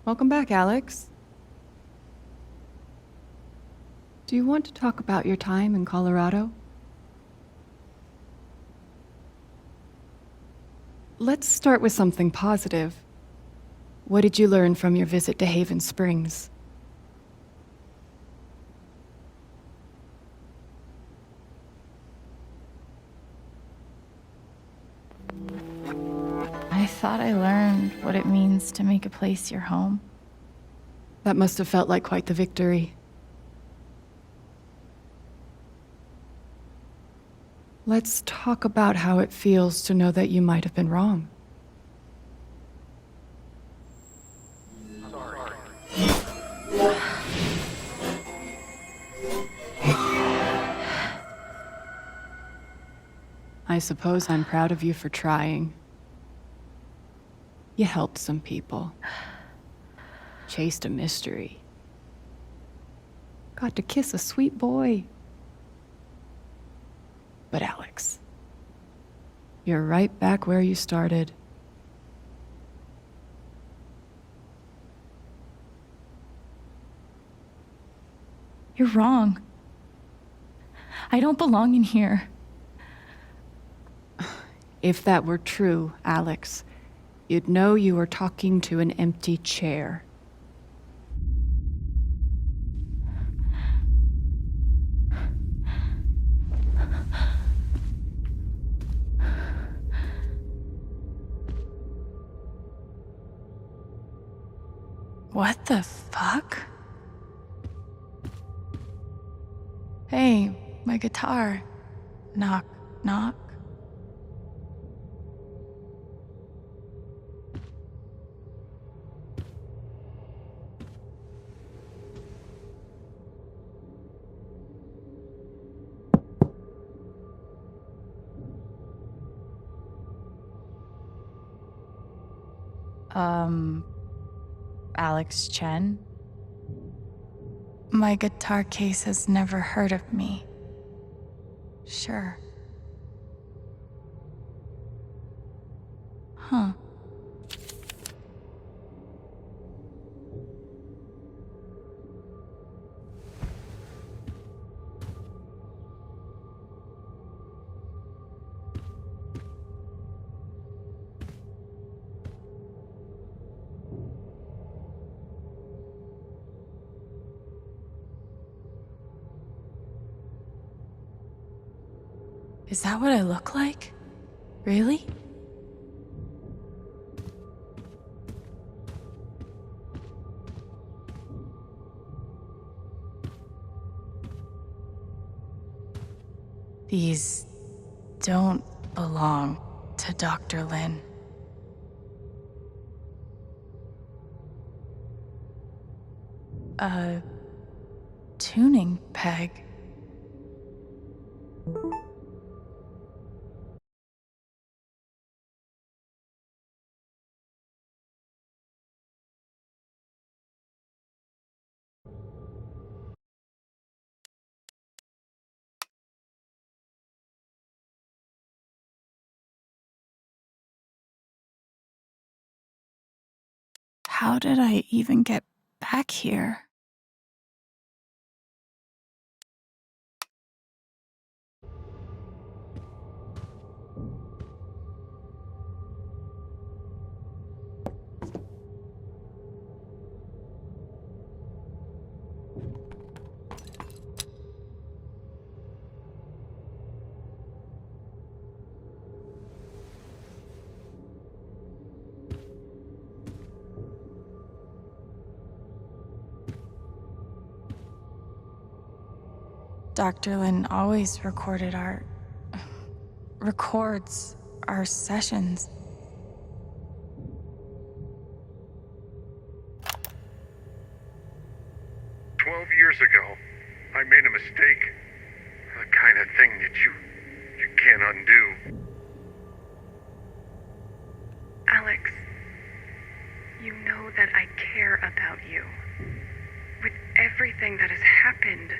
Welcome back, Alex. Do you want to talk about your time in Colorado? Let's start with something positive. What did you learn from your visit to Haven Springs? I thought I learned what it means to make a place your home. That must have felt like quite the victory. Let's talk about how it feels to know that you might have been wrong. I suppose I'm proud of you for trying. You helped some people. Chased a mystery. Got to kiss a sweet boy. But Alex, you're right back where you started. You're wrong. I don't belong in here. If that were true, Alex, you'd know you were talking to an empty chair. What the fuck? Hey, my guitar. Knock, knock. Alex Chen? My guitar case has never heard of me. Sure. Huh. Is that what I look like? Really? These don't belong to Dr. Lin. A tuning peg. How did I even get back here? Dr. Lin always records our sessions. 12 years ago, I made a mistake. The kind of thing that you can't undo. Alex, you know that I care about you. With everything that has happened,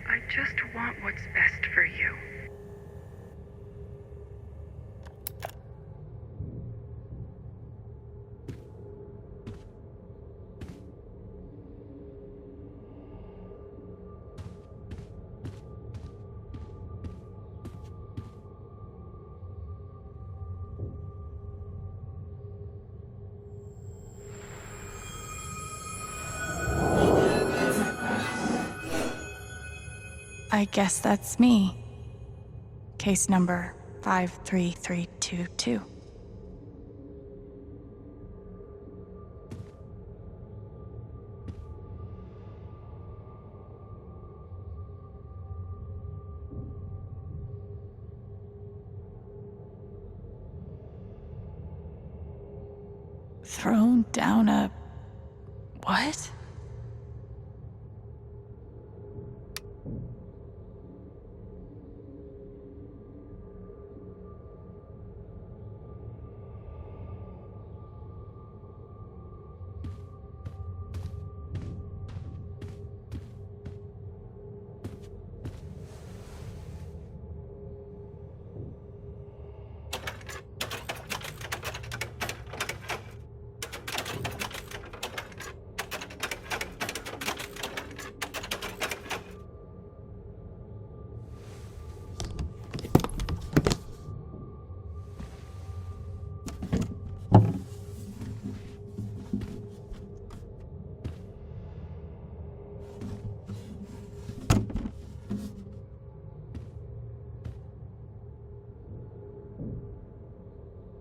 I just want what's best for you. I guess that's me. Case number 53322. Thrown down a... what?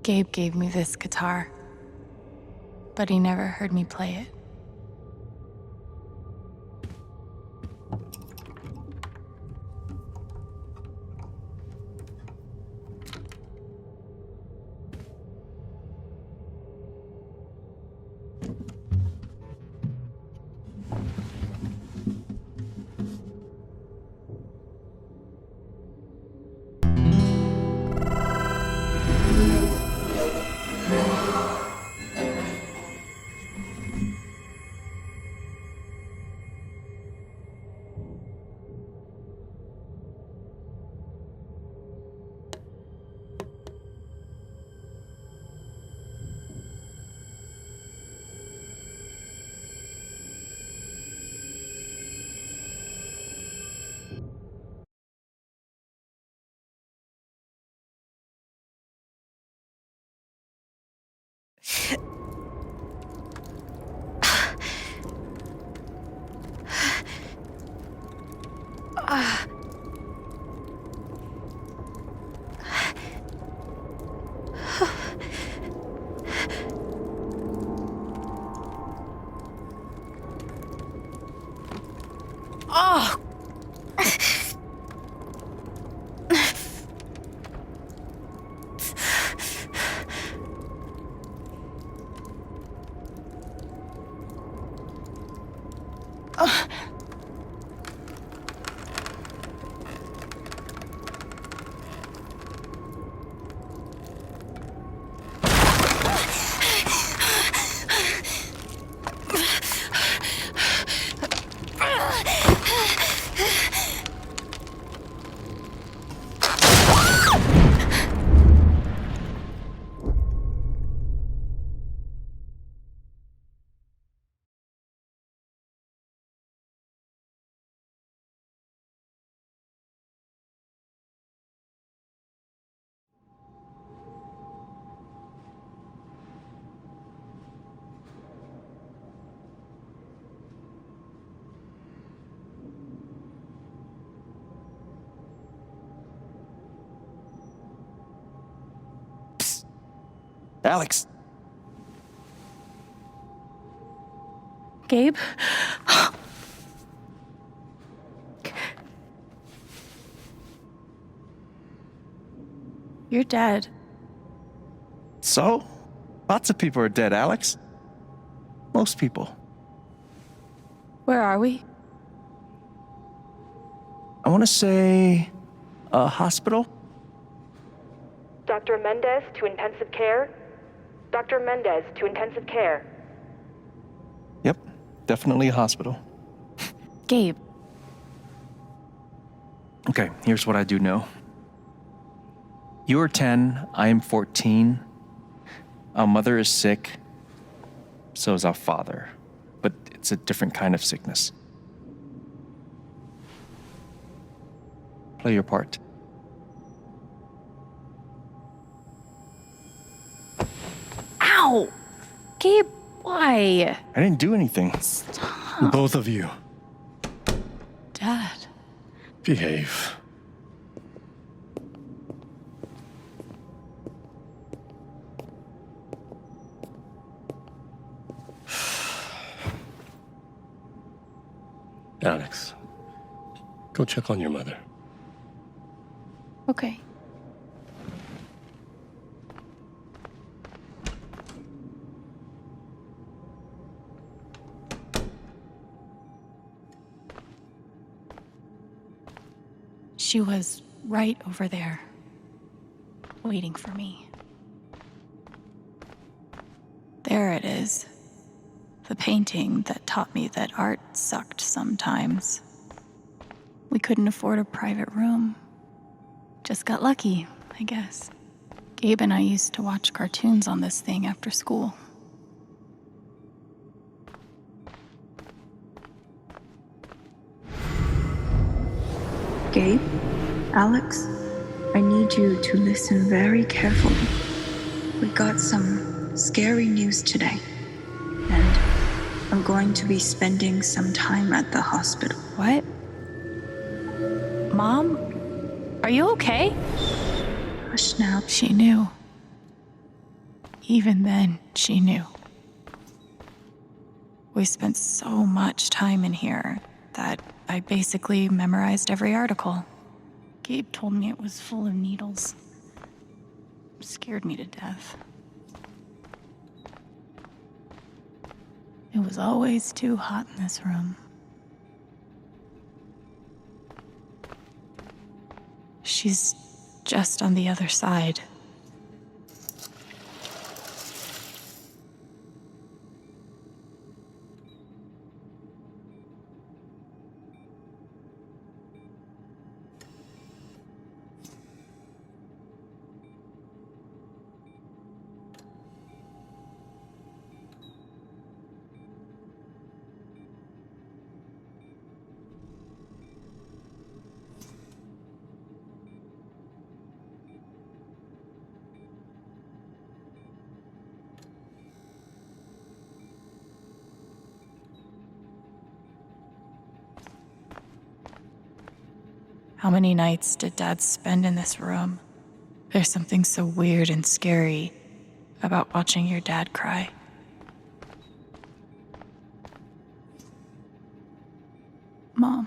Gabe gave me this guitar, but he never heard me play it. Oh! Alex! Gabe? You're dead. So? Lots of people are dead, Alex. Most people. Where are we? I want to say... a hospital? Dr. Mendez to intensive care? Dr. Mendez to intensive care. Yep, definitely a hospital. Gabe. Okay, here's what I do know. You are 10, I am 14. Our mother is sick. So is our father. But it's a different kind of sickness. Play your part. Ow! Gabe, why? I didn't do anything. Stop. Both of you. Dad. Behave. Alex, go check on your mother. Okay. She was right over there, waiting for me. There it is. The painting that taught me that art sucked sometimes. We couldn't afford a private room. Just got lucky, I guess. Gabe and I used to watch cartoons on this thing after school. Gabe, Alex, I need you to listen very carefully. We got some scary news today, and I'm going to be spending some time at the hospital. What? Mom? Are you okay? Hush now. She knew. Even then, she knew. We spent so much time in here that I basically memorized every article. Gabe told me it was full of needles. Scared me to death. It was always too hot in this room. She's just on the other side. How many nights did Dad spend in this room? There's something so weird and scary about watching your dad cry. Mom.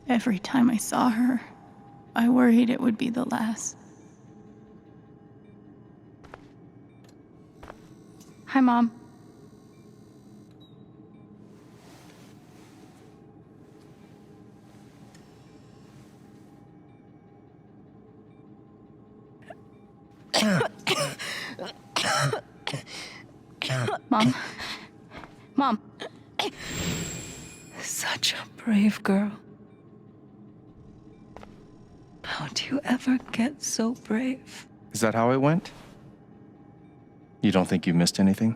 Every time I saw her, I worried it would be the last. Hi, Mom. Mom. Mom. Such a brave girl. How do you ever get so brave? Is that how it went? You don't think you missed anything?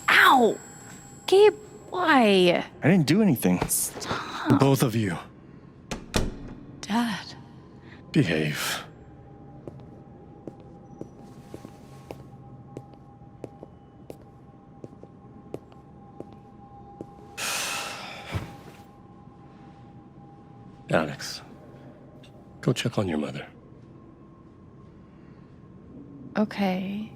Ow! Gabe, why? I didn't do anything. Both of you, Dad. behave. Alex, go check on your mother. Okay.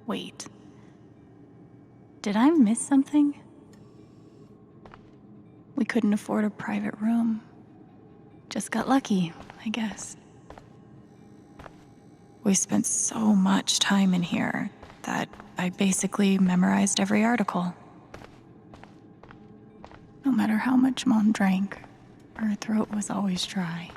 Wait. Did I miss something? We couldn't afford a private room. Just got lucky, I guess. We spent so much time in here that I basically memorized every article. No matter how much Mom drank, her throat was always dry.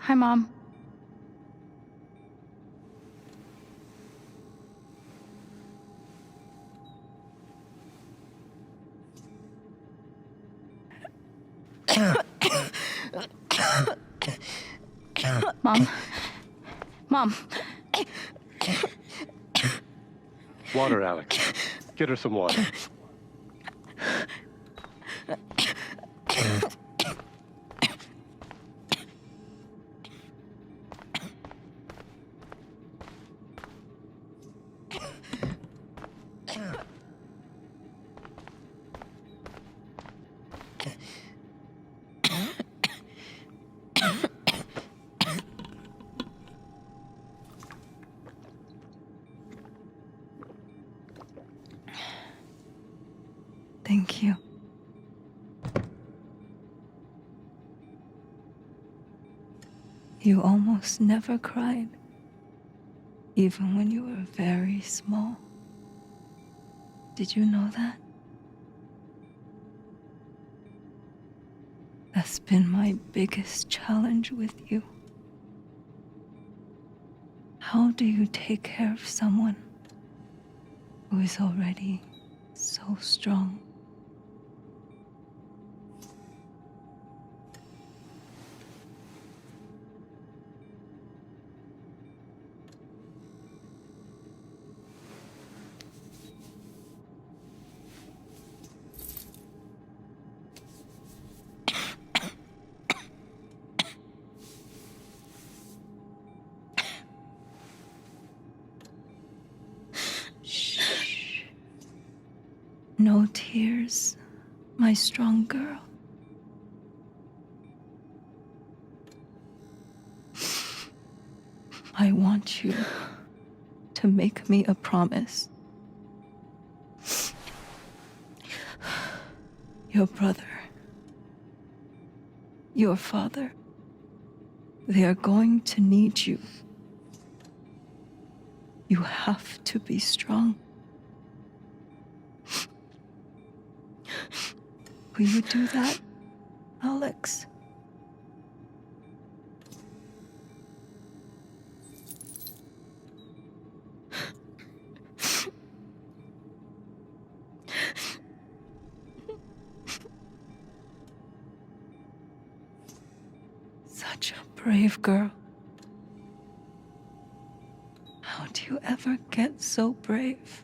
Hi, Mom. Mom. Mom. Water, Alex. Get her some water. Thank you. You almost never cried, even when you were very small. Did you know that? That's been my biggest challenge with you. How do you take care of someone who is already so strong? No tears, my strong girl. I want you to make me a promise. Your brother, your father, they are going to need you. You have to be strong. Will you do that, Alex? Such a brave girl. How do you ever get so brave?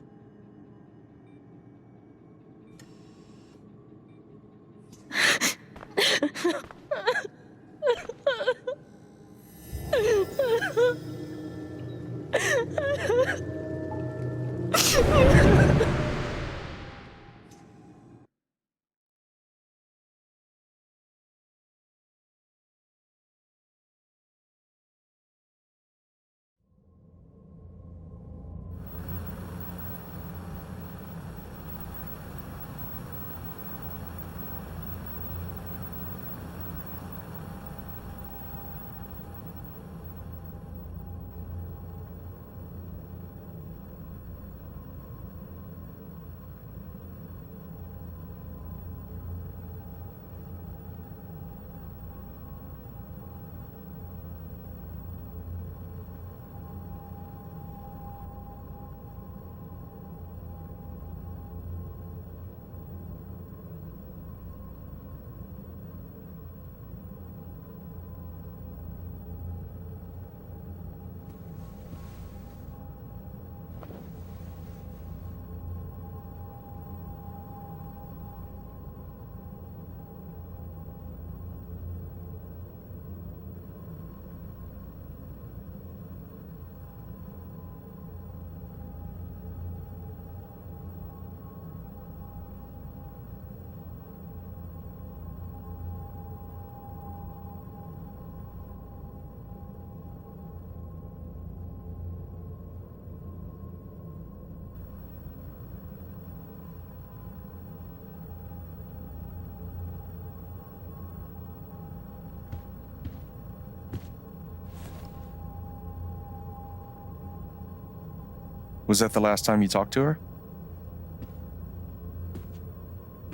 Was that the last time you talked to her?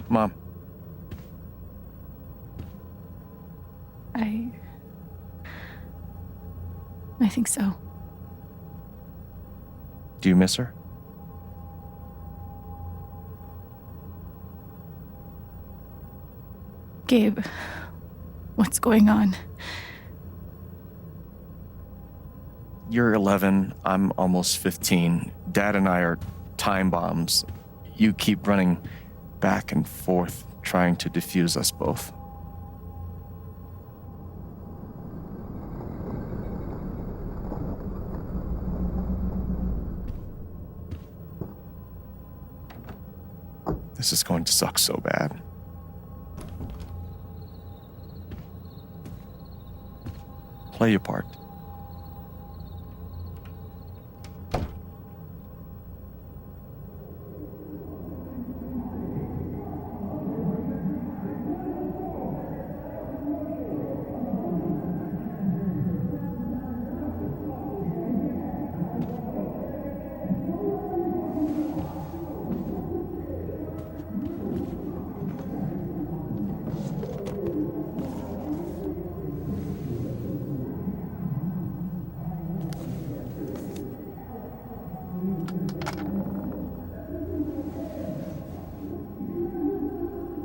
Mom. I think so. Do you miss her? Gabe, what's going on? You're 11, I'm almost 15. Dad and I are time bombs. You keep running back and forth, trying to defuse us both. This is going to suck so bad. Play your part.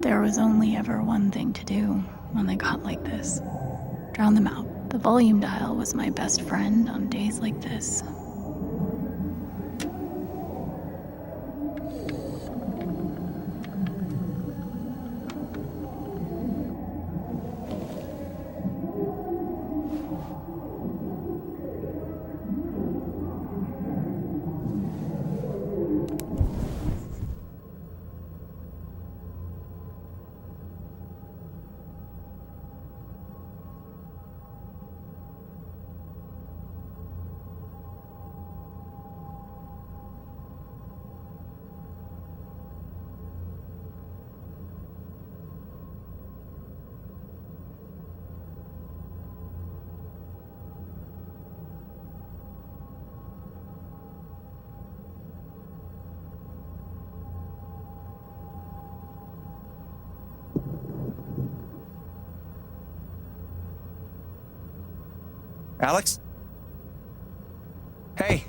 There was only ever one thing to do when they got like this. Drown them out. The volume dial was my best friend on days like this. Alex? Hey.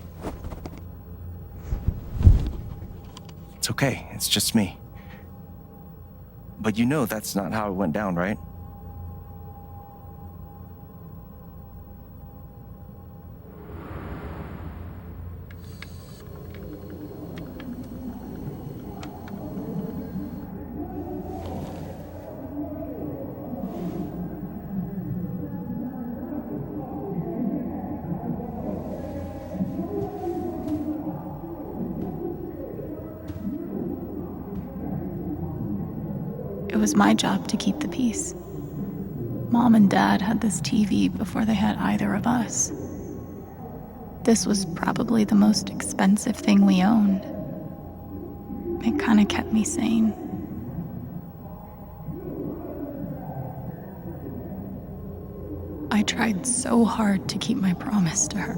It's okay, it's just me. But you know that's not how it went down, right? It was my job to keep the peace. Mom and Dad had this TV before they had either of us. This was probably the most expensive thing we owned. It kind of kept me sane. I tried so hard to keep my promise to her.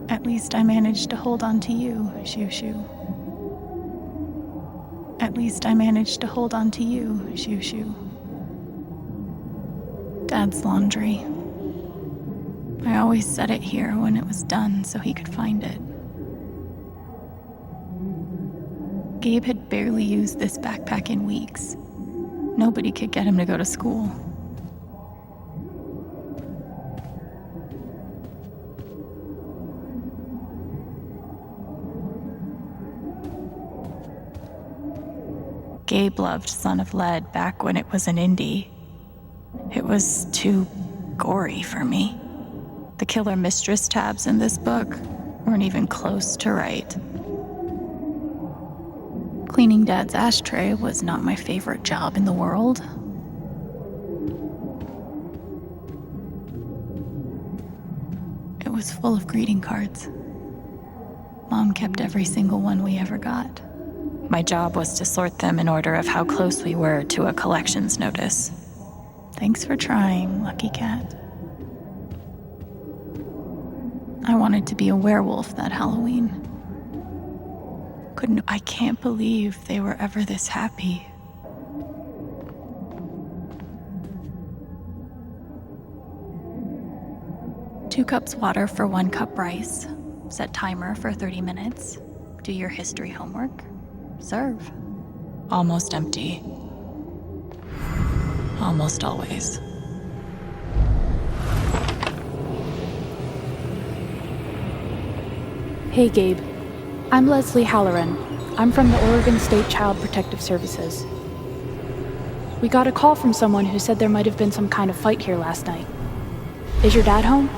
At least I managed to hold on to you, Shoo Shoo. At least I managed to hold on to you, Shoo Shoo. Dad's laundry. I always set it here when it was done so he could find it. Gabe had barely used this backpack in weeks. Nobody could get him to go to school. Gabe loved Son of Lead back when it was an indie. It was too gory for me. The killer mistress tabs in this book weren't even close to right. Cleaning Dad's ashtray was not my favorite job in the world. It was full of greeting cards. Mom kept every single one we ever got. My job was to sort them in order of how close we were to a collections notice. Thanks for trying, Lucky Cat. I wanted to be a werewolf that Halloween. I can't believe they were ever this happy. 2 cups water for 1 cup rice. Set timer for 30 minutes. Do your history homework. Serve. Almost empty. Almost always. Hey, Gabe. I'm Leslie Halloran. I'm from the Oregon State Child Protective Services. We got a call from someone who said there might have been some kind of fight here last night. Is your dad home?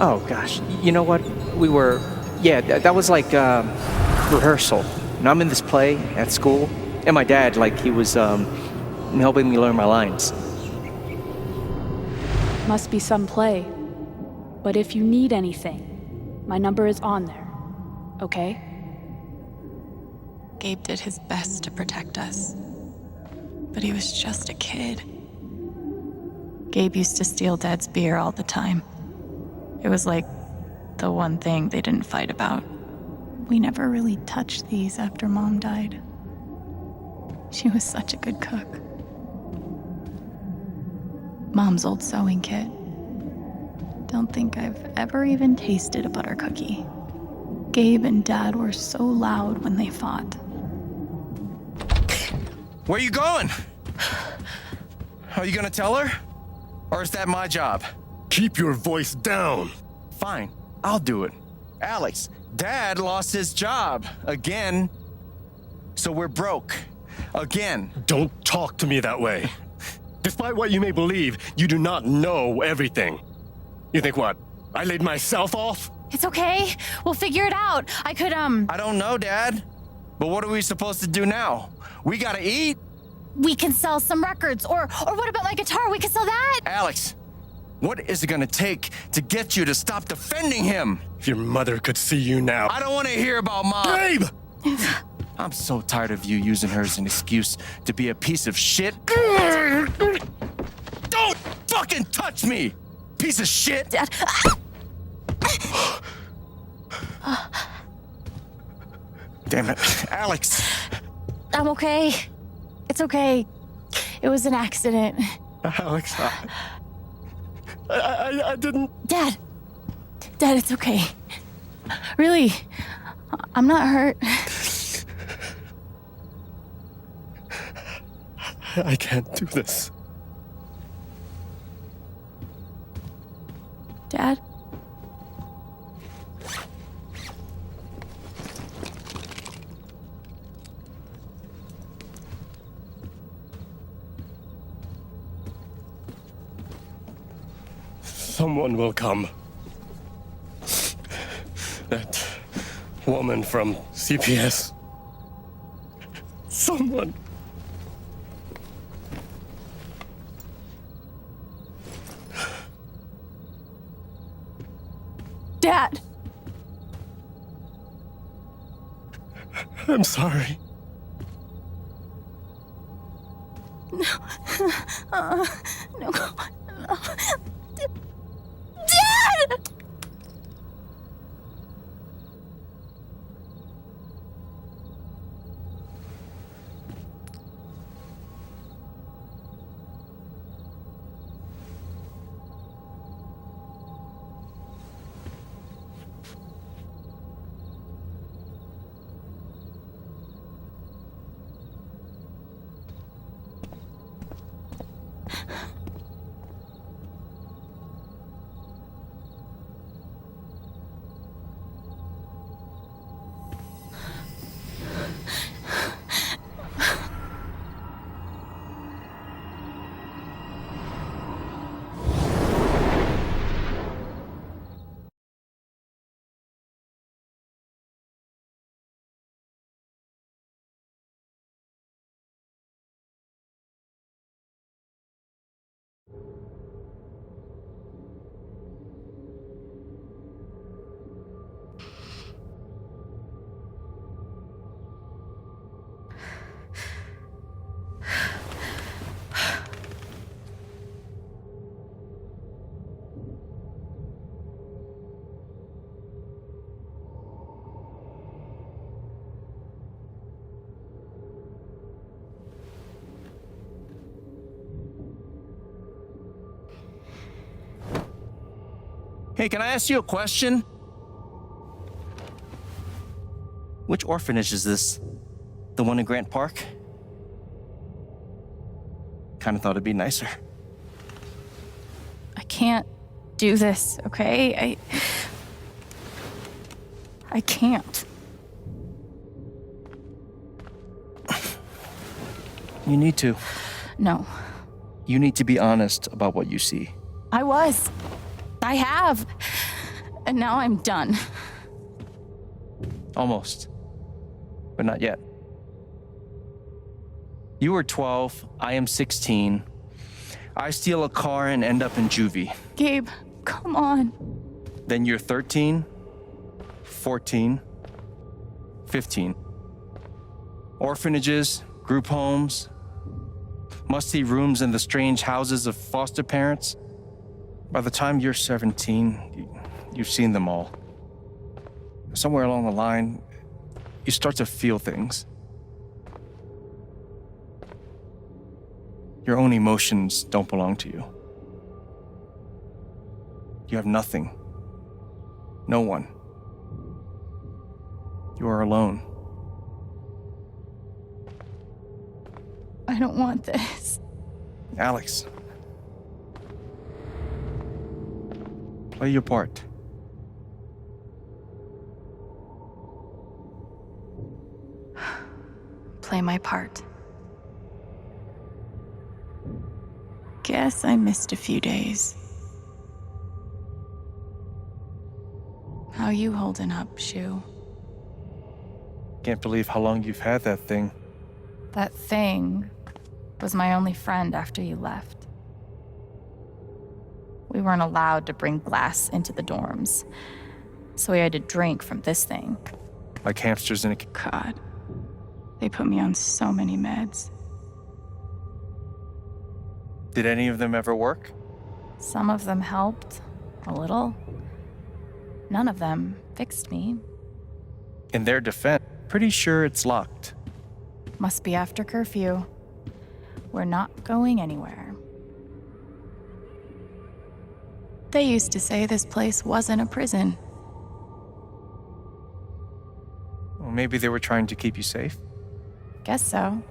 Oh, gosh. You know what? That was like rehearsal. And I'm in this play at school, and my dad, he was helping me learn my lines. Must be some play. But if you need anything, my number is on there, okay? Gabe did his best to protect us. But he was just a kid. Gabe used to steal Dad's beer all the time. It was like the one thing they didn't fight about. We never really touched these after Mom died. She was such a good cook. Mom's old sewing kit. Don't think I've ever even tasted a butter cookie. Gabe and Dad were so loud when they fought. Where you going? Are you gonna tell her? Or is that my job? Keep your voice down. Fine, I'll do it. Alex, Dad lost his job again. So we're broke. Again. Don't talk to me that way. Despite what you may believe, you do not know everything. You think what? I laid myself off? It's okay. We'll figure it out. I don't know, Dad. But what are we supposed to do now? We gotta eat. We can sell some records. Or what about my guitar? We can sell that. Alex, what is it gonna take to get you to stop defending him? If your mother could see you now. I don't want to hear about Mom. Gabe! I'm so tired of you using her as an excuse to be a piece of shit. Don't fucking touch me, piece of shit! Dad. Damn it, Alex. I'm okay. It's okay. It was an accident. Alex, I didn't... Dad, it's okay. Really, I'm not hurt. I can't do this. Dad? Someone will come. That woman from CPS. Someone. Dad! I'm sorry. No. No. Dad! Hey, can I ask you a question? Which orphanage is this? The one in Grant Park? Kind of thought it'd be nicer. I can't do this, okay? I can't. You need to. No. You need to be honest about what you see. I was. I have. And now I'm done. Almost. But not yet. You were 12, I am 16. I steal a car and end up in juvie. Gabe, come on. Then you're 13, 14, 15. Orphanages, group homes, musty rooms in the strange houses of foster parents. By the time you're 17, you've seen them all. Somewhere along the line, you start to feel things. Your own emotions don't belong to you. You have nothing. No one. You are alone. I don't want this. Alex. Play your part. Play my part. Guess I missed a few days. How you holding up, Shu? Can't believe how long you've had that thing. That thing was my only friend after you left. We weren't allowed to bring glass into the dorms, so we had to drink from this thing. Like hamsters in a... God, they put me on so many meds. Did any of them ever work? Some of them helped, a little. None of them fixed me. In their defense, pretty sure it's locked. Must be after curfew. We're not going anywhere. They used to say this place wasn't a prison. Well, maybe they were trying to keep you safe. Guess so.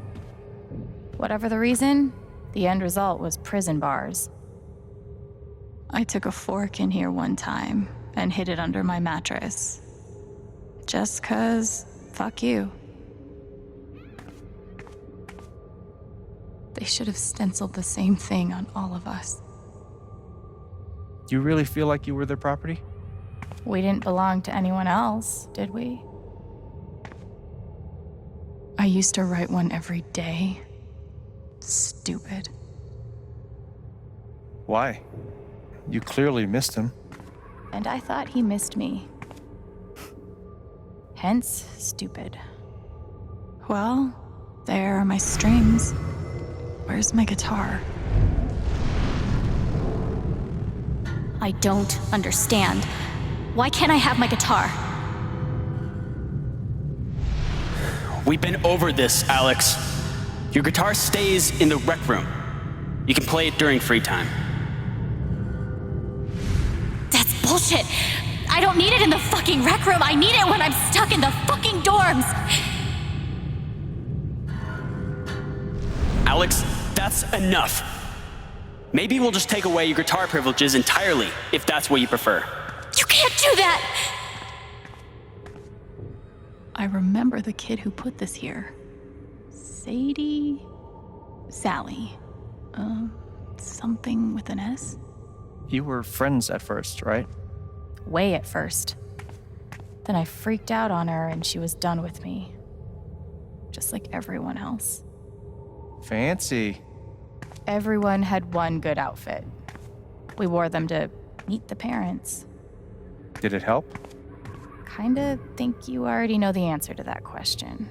Whatever the reason, the end result was prison bars. I took a fork in here one time and hid it under my mattress. Just 'cause, fuck you. They should have stenciled the same thing on all of us. Do you really feel like you were their property? We didn't belong to anyone else, did we? I used to write one every day. Stupid. Why? You clearly missed him. And I thought he missed me. Hence, stupid. Well, there are my strings. Where's my guitar? I don't understand. Why can't I have my guitar? We've been over this, Alex. Your guitar stays in the rec room. You can play it during free time. That's bullshit. I don't need it in the fucking rec room. I need it when I'm stuck in the fucking dorms. Alex, that's enough. Maybe we'll just take away your guitar privileges entirely, if that's what you prefer. You can't do that! I remember the kid who put this here. Sadie? Sally. Something with an S? You were friends at first, right? Way at first. Then I freaked out on her and she was done with me. Just like everyone else. Fancy. Everyone had one good outfit. We wore them to meet the parents. Did it help? Kinda think you already know the answer to that question.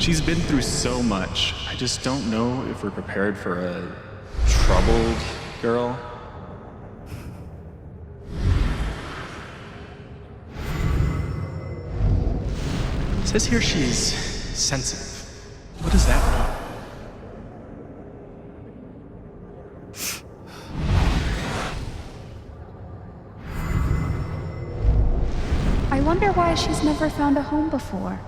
She's been through so much. I just don't know if we're prepared for a troubled girl. It says here she's sensitive. What does that mean? I wonder why she's never found a home before.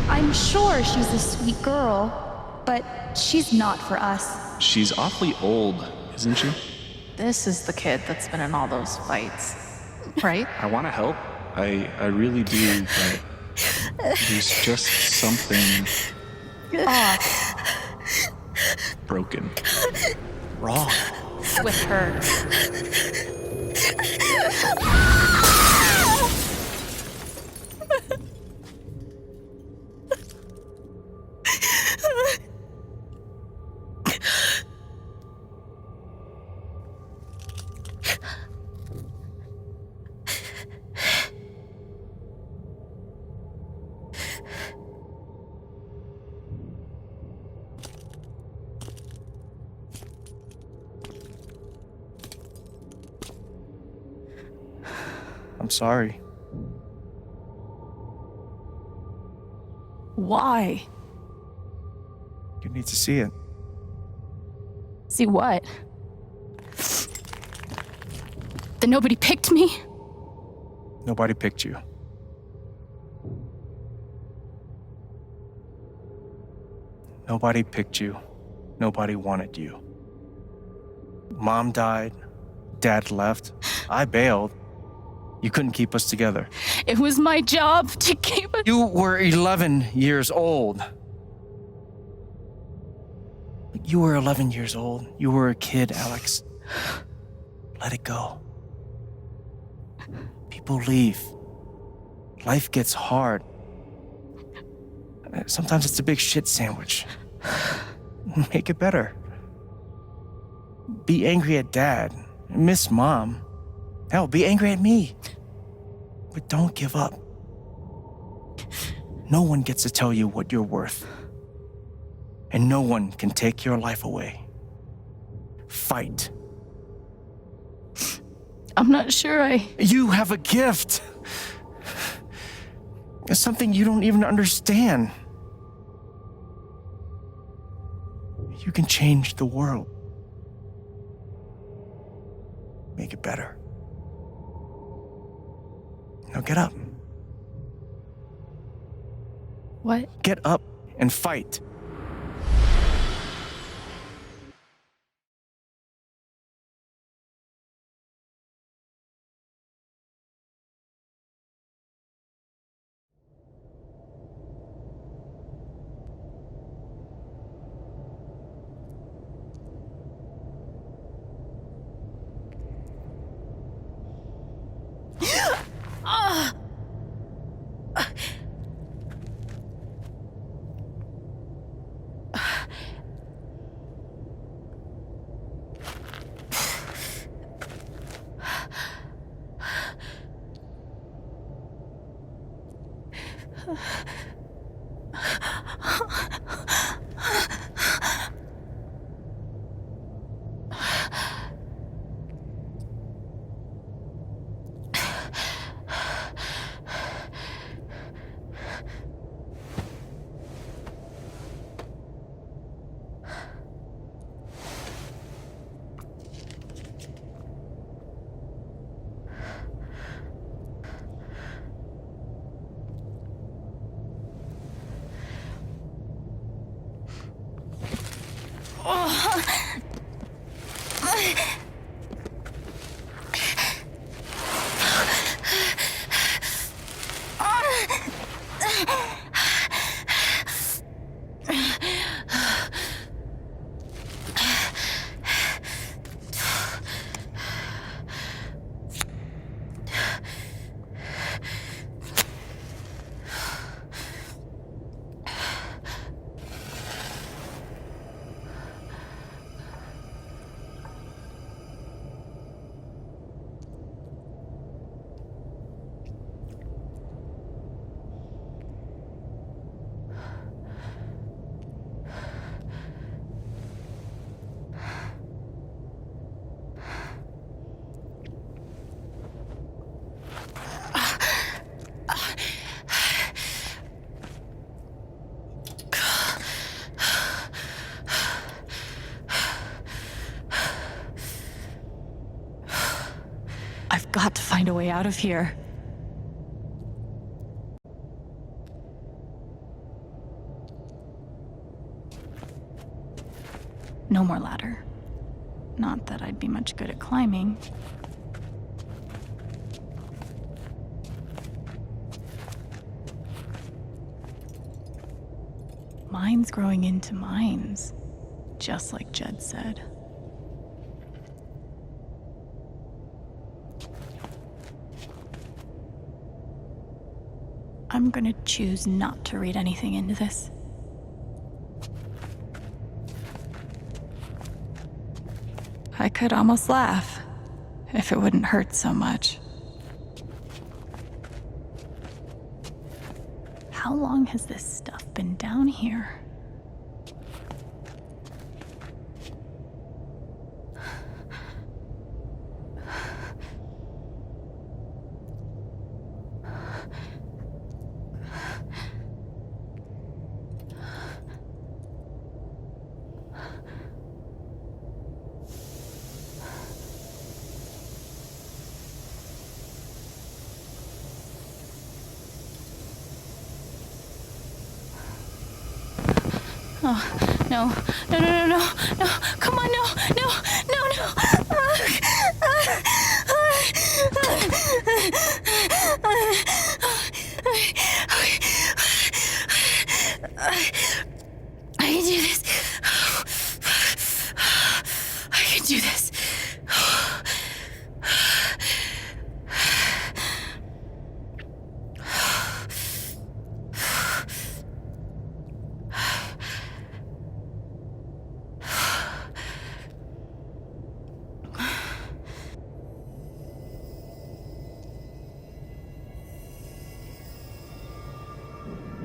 I'm sure she's a sweet girl, but she's not for us. She's awfully old, isn't she? This is the kid that's been in all those fights, right? I want to help. I really do, but there's just something broken. Wrong. With her. I'm sorry. Why? You need to see it. See what? That nobody picked me? Nobody picked you. Nobody picked you. Nobody wanted you. Mom died. Dad left. I bailed. You couldn't keep us together. It was my job to keep us. You were 11 years old. You were 11 years old. You were a kid, Alex. Let it go. People leave. Life gets hard. Sometimes it's a big shit sandwich. Make it better. Be angry at Dad. Miss Mom. Hell, be angry at me. But don't give up. No one gets to tell you what you're worth. And no one can take your life away. Fight. I'm not sure You have a gift. It's something you don't even understand. You can change the world. Make it better. Now get up. What? Get up and fight. got to find a way out of here. No more ladder. Not that I'd be much good at climbing. Mines growing into mines, just like Jed said. I'm gonna choose not to read anything into this. I could almost laugh, if it wouldn't hurt so much. How long has this stuff been down here? Oh, no, no, no, no, no, no, come on, no, no, no, no. I can do this. I can do this.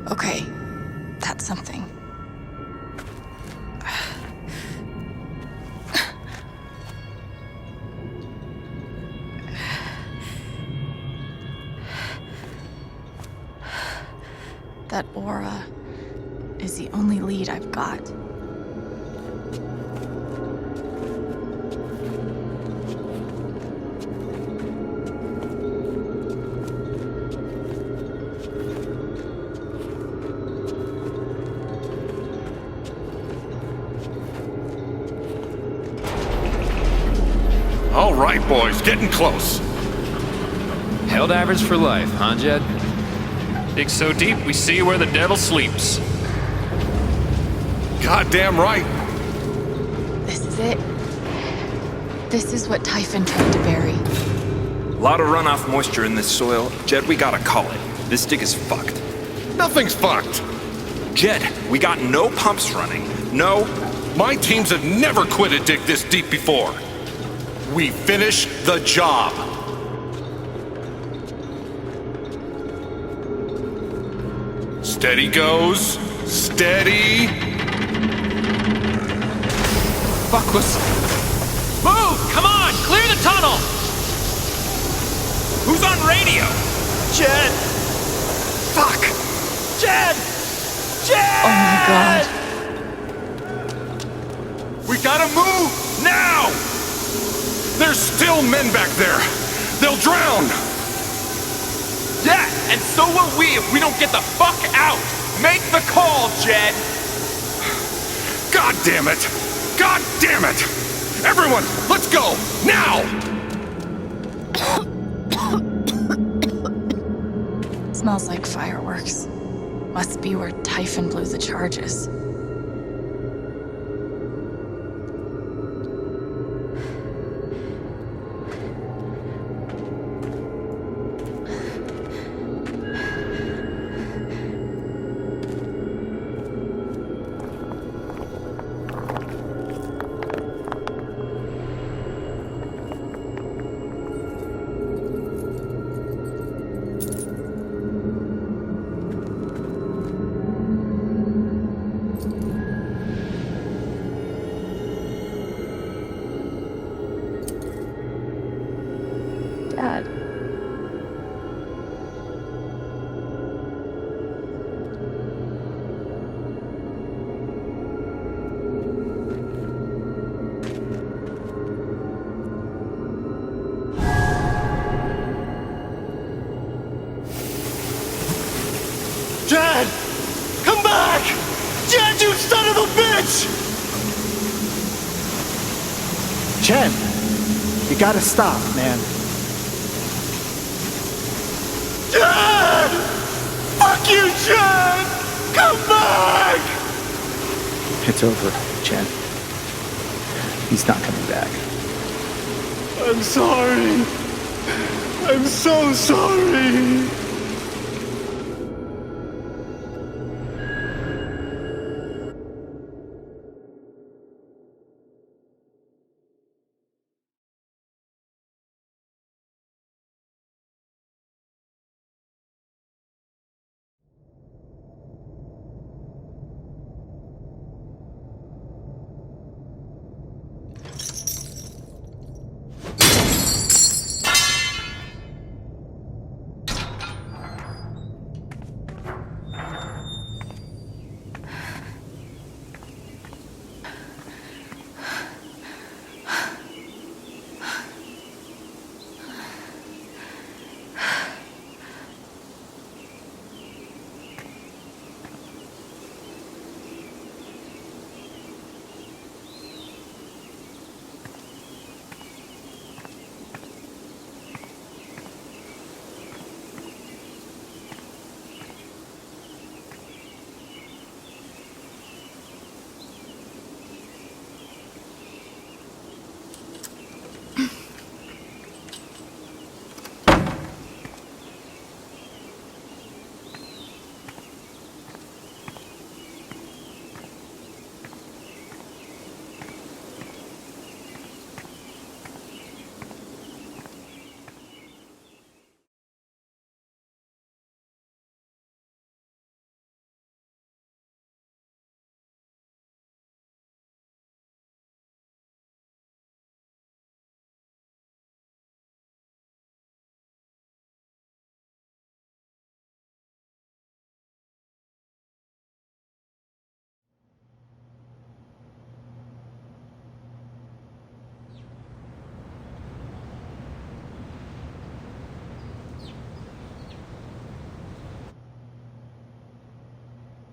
Okay, that's something. That aura is the only lead I've got. All right, boys, getting close. Held average for life, huh, Jed? Dig so deep, we see where the devil sleeps. Goddamn right. This is it. This is what Typhon tried to bury. Lot of runoff moisture in this soil. Jed, we gotta call it. This dig is fucked. Nothing's fucked. Jed, we got no pumps running. No. My teams have never quit a dig this deep before. We finish the job. Steady goes. Steady. Fuck was... Move! Come on! Clear the tunnel! Who's on radio? Jed! Fuck! Jed! Jed! Oh my god. We gotta move! Now! There's still men back there! They'll drown! Yeah, and so will we if we don't get the fuck out! Make the call, Jed! God damn it! God damn it! Everyone, let's go! Now! Smells like fireworks. Must be where Typhon blew the charges. Jed! Come back! Jed, you son of a bitch! Jed, you gotta stop, man. Jed! Fuck you, Jed! Come back! It's over, Jed. He's not coming back. I'm sorry. I'm so sorry.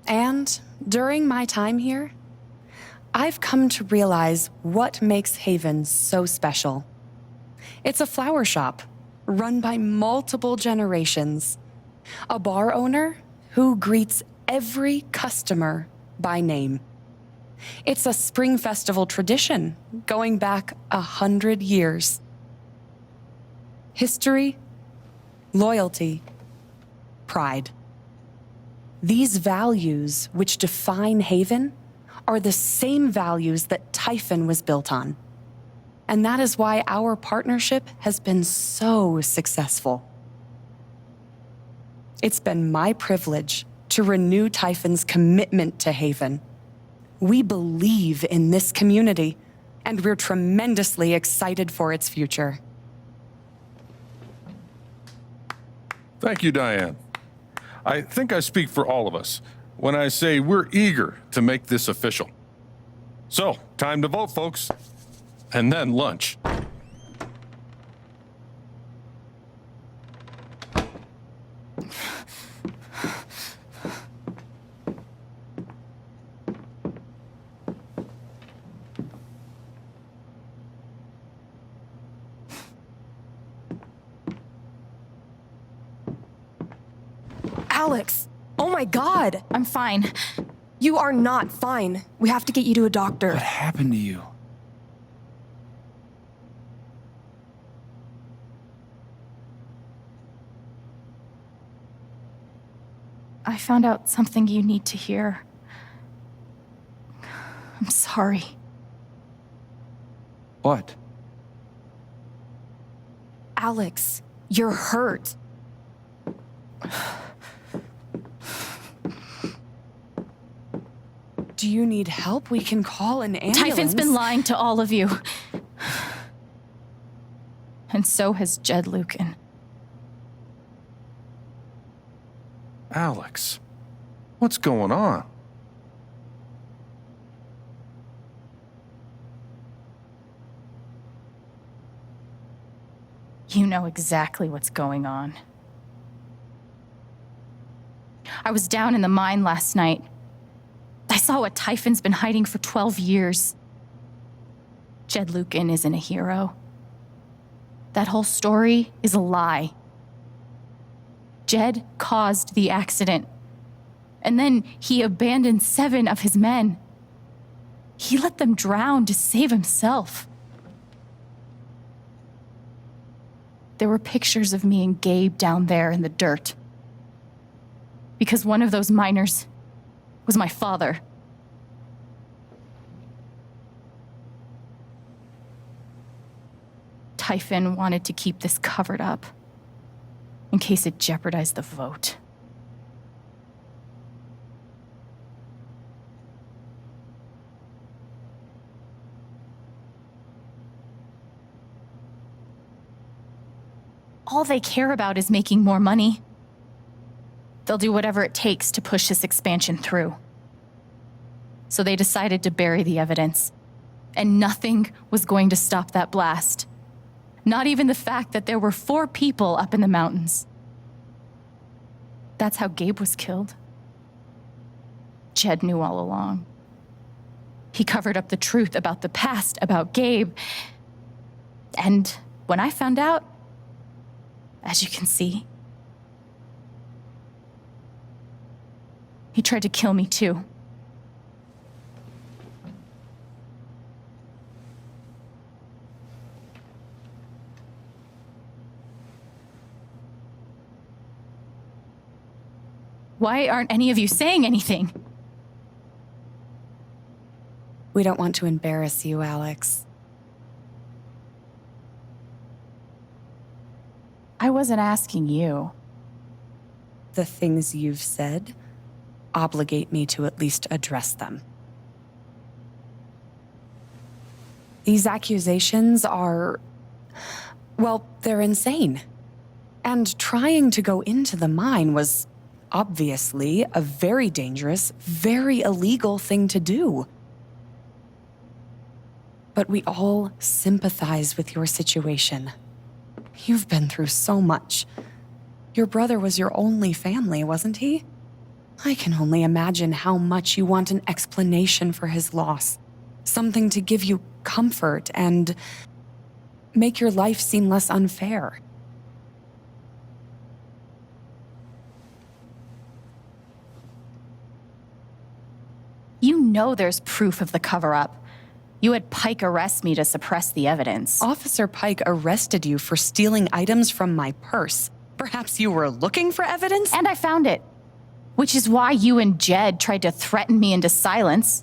And during my time here, I've come to realize what makes Haven so special. It's a flower shop run by multiple generations, a bar owner who greets every customer by name. It's a spring festival tradition going back 100 years. History, loyalty, pride. These values which define Haven are the same values that Typhon was built on. And that is why our partnership has been so successful. It's been my privilege to renew Typhon's commitment to Haven. We believe in this community, and we're tremendously excited for its future. Thank you, Diane. I think I speak for all of us when I say we're eager to make this official. So, time to vote, folks. And then lunch. Alex! Oh my god! I'm fine. You are not fine. We have to get you to a doctor. What happened to you? I found out something you need to hear. I'm sorry. What? Alex, you're hurt. Do you need help? We can call an ambulance. Typhon's been lying to all of you. And so has Jed Lucan. Alex, what's going on? You know exactly what's going on. I was down in the mine last night. I saw what Typhon's been hiding for 12 years. Jed Lucan isn't a hero. That whole story is a lie. Jed caused the accident. And then he abandoned 7 of his men. He let them drown to save himself. There were pictures of me and Gabe down there in the dirt. Because one of those miners was my father. Typhon wanted to keep this covered up in case it jeopardized the vote. All they care about is making more money. They'll do whatever it takes to push this expansion through. So they decided to bury the evidence. And nothing was going to stop that blast. Not even the fact that there were 4 people up in the mountains. That's how Gabe was killed. Jed knew all along. He covered up the truth about the past, about Gabe. And when I found out, as you can see, he tried to kill me too. Why aren't any of you saying anything? We don't want to embarrass you, Alex. I wasn't asking you. The things you've said obligate me to at least address them. These accusations are, well, they're insane. And trying to go into the mine was obviously a very dangerous, very illegal thing to do. But we all sympathize with your situation. You've been through so much. Your brother was your only family, wasn't he? I can only imagine how much you want an explanation for his loss. Something to give you comfort and make your life seem less unfair. You know there's proof of the cover-up. You had Pike arrest me to suppress the evidence. Officer Pike arrested you for stealing items from my purse. Perhaps you were looking for evidence? And I found it. Which is why you and Jed tried to threaten me into silence.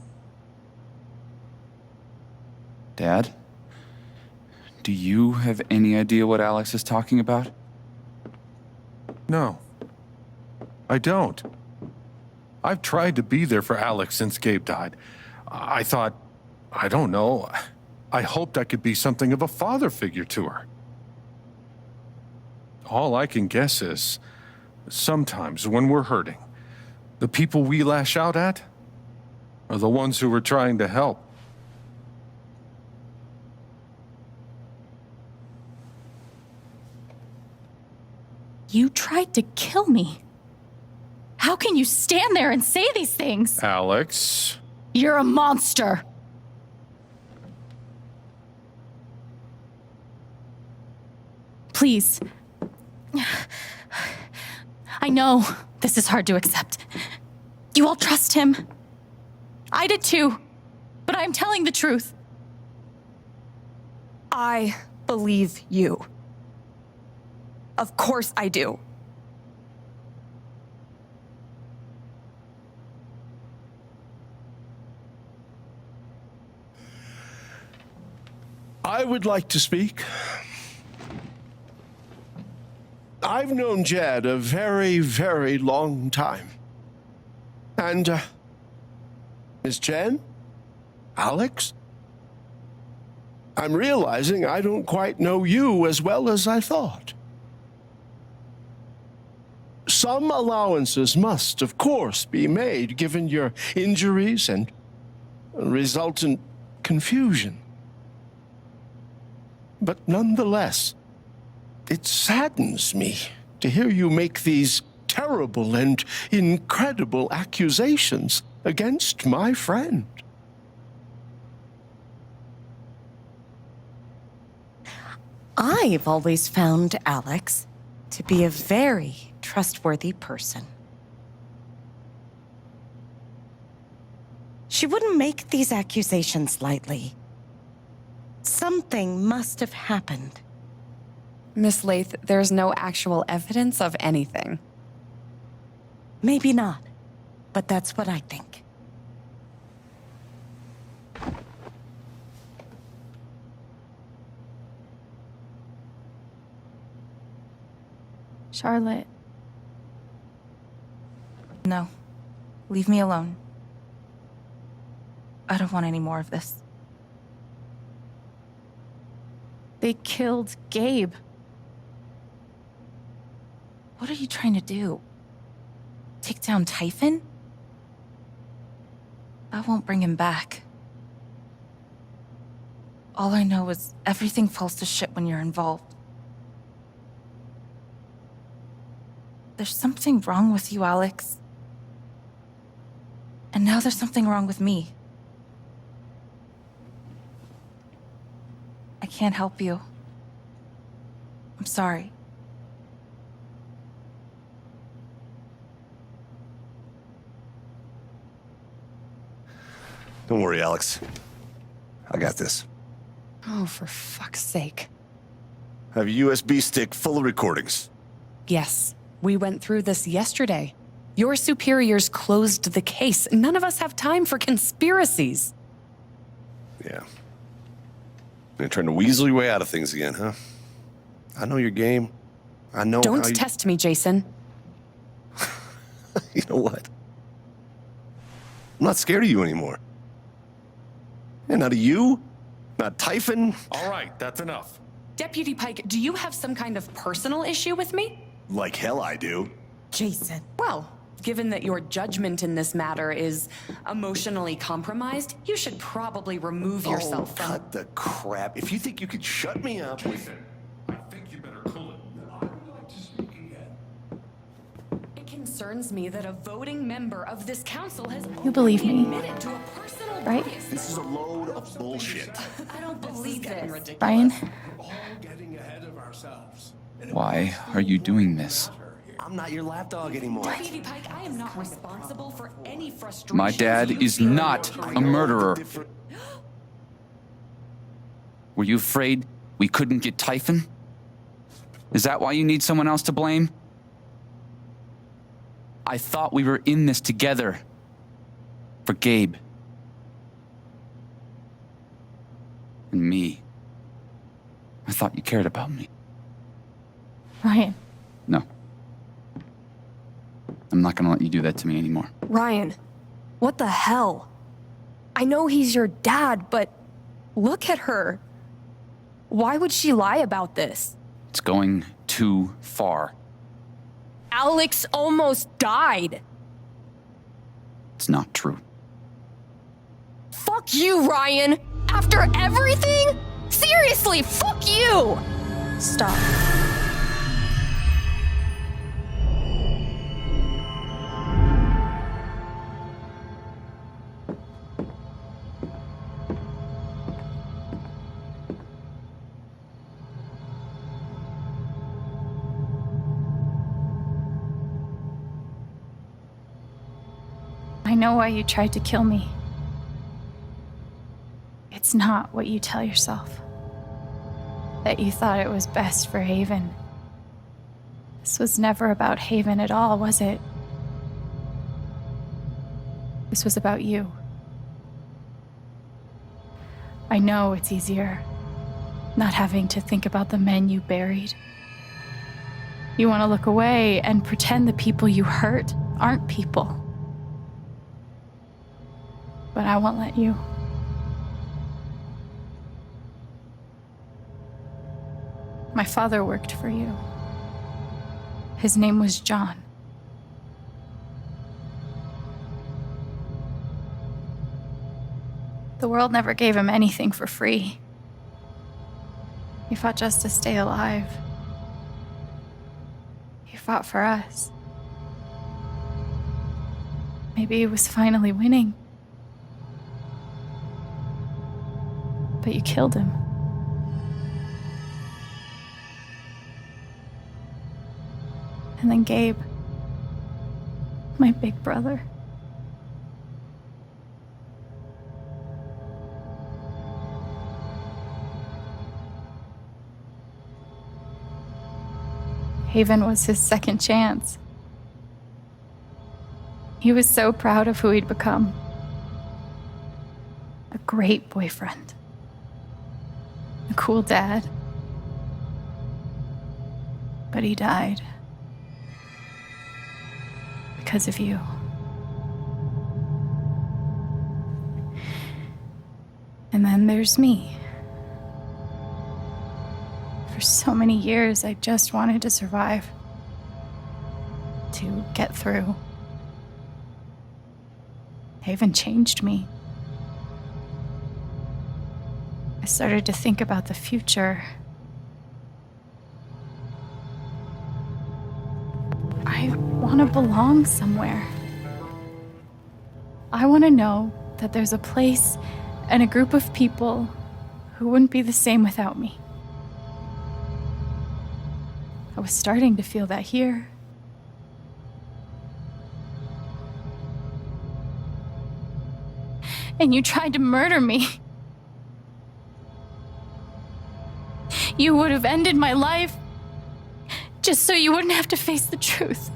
Dad? Do you have any idea what Alex is talking about? No. I don't. I've tried to be there for Alex since Gabe died. I thought, I don't know, I hoped I could be something of a father figure to her. All I can guess is, sometimes when we're hurting, the people we lash out at are the ones who we're trying to help. You tried to kill me. How can you stand there and say these things? Alex. You're a monster. Please. I know this is hard to accept. You all trust him. I did too. But I'm telling the truth. I believe you. Of course I do. I would like to speak. I've known Jed a very, very long time. And, Miss Chen? Alex? I'm realizing I don't quite know you as well as I thought. Some allowances must, of course, be made given your injuries and resultant confusion. But nonetheless, it saddens me to hear you make these terrible and incredible accusations against my friend. I've always found Alex to be a very trustworthy person. She wouldn't make these accusations lightly. Something must have happened. Miss Lath, there's no actual evidence of anything. Maybe not, but that's what I think. Charlotte. No. Leave me alone. I don't want any more of this. They killed Gabe. What are you trying to do? Take down Typhon? I won't bring him back. All I know is everything falls to shit when you're involved. There's something wrong with you, Alex. And now there's something wrong with me. I can't help you. I'm sorry. Don't worry, Alex. I got this. Oh, for fuck's sake. I have a USB stick full of recordings. Yes, we went through this yesterday. Your superiors closed the case. None of us have time for conspiracies. Yeah. You're trying to weasel your way out of things again, huh? I know your game. I know Don't how you... test me, Jason. You know what? I'm not scared of you anymore. And not of you, not Typhon. All right, that's enough. Deputy Pike, do you have some kind of personal issue with me? Like hell I do. Jason. Well, given that your judgment in this matter is emotionally compromised, you should probably remove yourself from... cut the crap. If you think you could shut me up... Jason, I think you better cool it. I would like to speak again. It concerns me that a voting member of this council has... You believe me, admitted to a personal right? bias. This is a load of bullshit. I don't believe this. Ryan? Why are you doing this? I'm not your lapdog anymore. Deputy Pike, I am not responsible for any frustration. My dad is not a murderer. Were you afraid we couldn't get Typhon? Is that why you need someone else to blame? I thought we were in this together. For Gabe. And me. I thought you cared about me. Ryan. No. I'm not gonna let you do that to me anymore. Ryan, what the hell? I know he's your dad, but look at her. Why would she lie about this? It's going too far. Alex almost died. It's not true. Fuck you, Ryan! After everything? Seriously, fuck you! Stop. I know why you tried to kill me. It's not what you tell yourself. That you thought it was best for Haven. This was never about Haven at all, was it? This was about you. I know it's easier, not having to think about the men you buried. You want to look away and pretend the people you hurt aren't people. But I won't let you. My father worked for you. His name was John. The world never gave him anything for free. He fought just to stay alive. He fought for us. Maybe he was finally winning. But you killed him. And then Gabe, my big brother. Haven was his second chance. He was so proud of who he'd become. A great boyfriend. A cool dad. But he died. Because of you. And then there's me. For so many years, I just wanted to survive. To get through. Haven changed me. I started to think about the future. I want to belong somewhere. I want to know that there's a place and a group of people who wouldn't be the same without me. I was starting to feel that here. And you tried to murder me. You would have ended my life just so you wouldn't have to face the truth.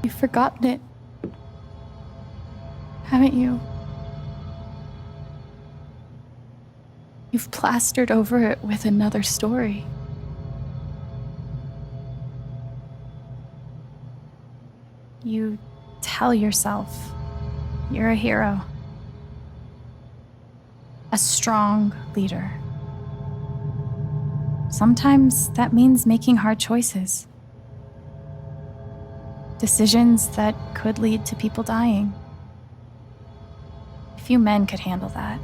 You've forgotten it, haven't you? You've plastered over it with another story. You tell yourself you're a hero, a strong leader. Sometimes that means making hard choices. Decisions that could lead to people dying. Few men could handle that.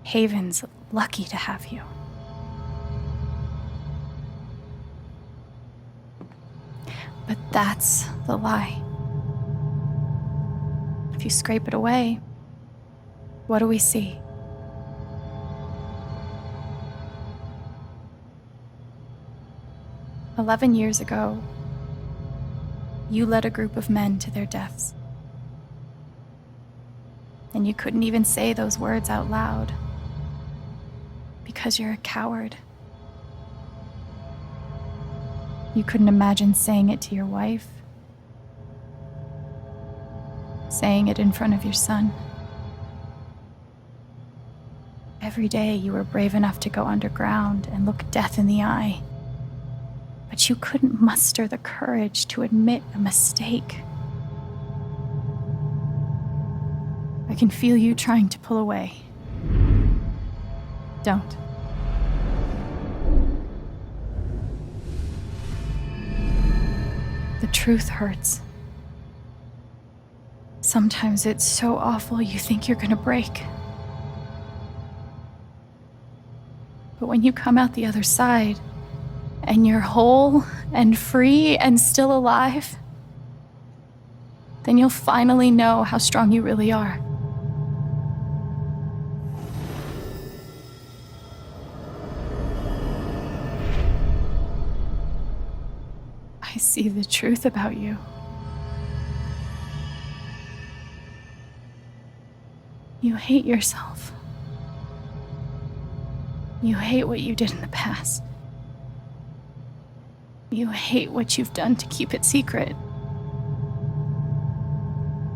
Haven's lucky to have you. But that's the lie. If you scrape it away, what do we see? "11 years ago, you led a group of men to their deaths. And you couldn't even say those words out loud because you're a coward. You couldn't imagine saying it to your wife, saying it in front of your son. Every day you were brave enough to go underground and look death in the eye. But you couldn't muster the courage to admit a mistake. I can feel you trying to pull away. Don't. The truth hurts. Sometimes it's so awful you think you're gonna break. But when you come out the other side, and you're whole and free and still alive, then you'll finally know how strong you really are. I see the truth about you. You hate yourself. You hate what you did in the past. You hate what you've done to keep it secret.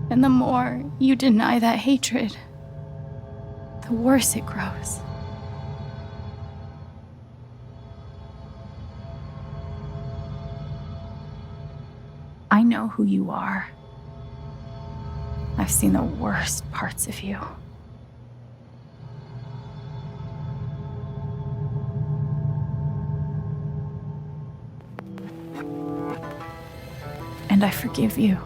And the more you deny that hatred, the worse it grows. I know who you are. I've seen the worst parts of you. And I forgive you.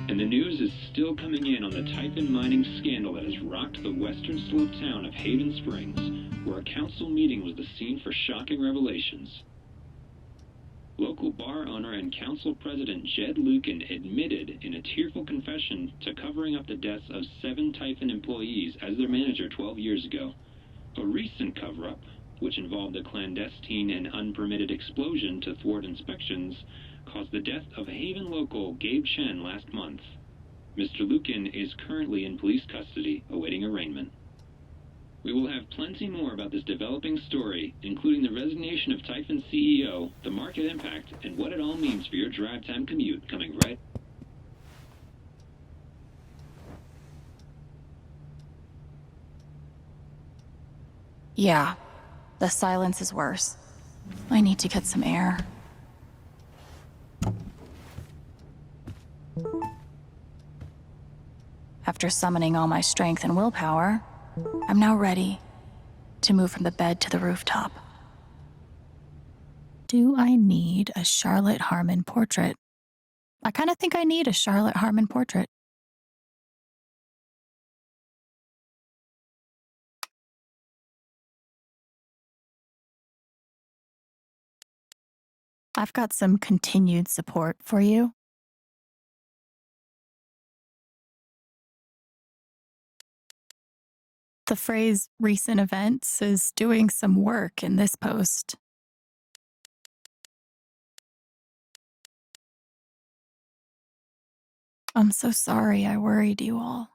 And the news is still coming in on the Typhon mining scandal that has rocked the western slope town of Haven Springs, where a council meeting was the scene for shocking revelations. Local bar owner and council president Jed Lucan admitted in a tearful confession to covering up the deaths of 7 Typhon employees as their manager 12 years ago. A recent cover-up, which involved a clandestine and unpermitted explosion to thwart inspections, caused the death of Haven local Gabe Chen last month. Mr. Lucan is currently in police custody, awaiting arraignment. We will have plenty more about this developing story, including the resignation of Typhon CEO, the market impact, and what it all means for your drive time commute, coming right. Yeah, the silence is worse. I need to get some air. After summoning all my strength and willpower, I'm now ready to move from the bed to the rooftop. Do I need a Charlotte Harmon portrait? I kind of think I need a Charlotte Harmon portrait. I've got some continued support for you. The phrase recent events is doing some work in this post. I'm so sorry I worried you all.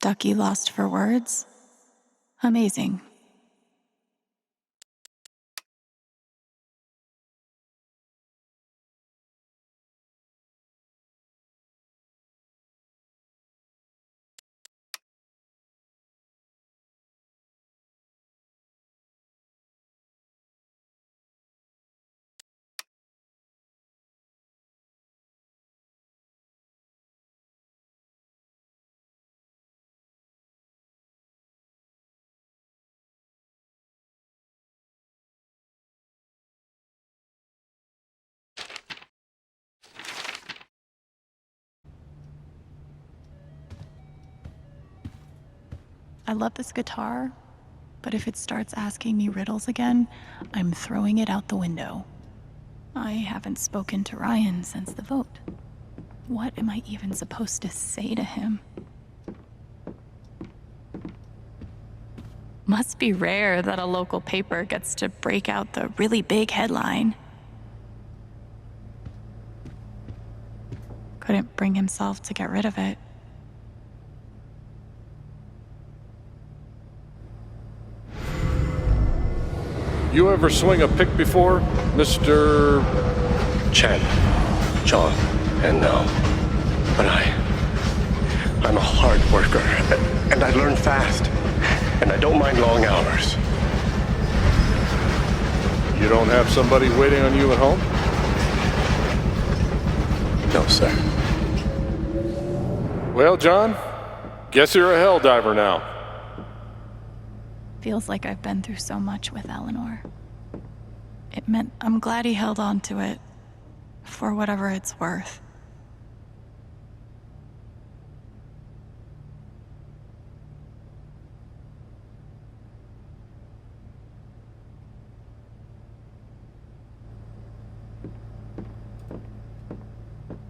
Ducky lost for words? Amazing. I love this guitar, but if it starts asking me riddles again, I'm throwing it out the window. I haven't spoken to Ryan since the vote. What am I even supposed to say to him? Must be rare that a local paper gets to break out the really big headline. Couldn't bring himself to get rid of it. You ever swing a pick before, Mr. Chen, John, and no. But I'm a hard worker, and I learn fast, and I don't mind long hours. You don't have somebody waiting on you at home? No, sir. Well, John, guess you're a hell diver now. Feels like I've been through so much with Eleanor. It meant I'm glad he held on to it, for whatever it's worth.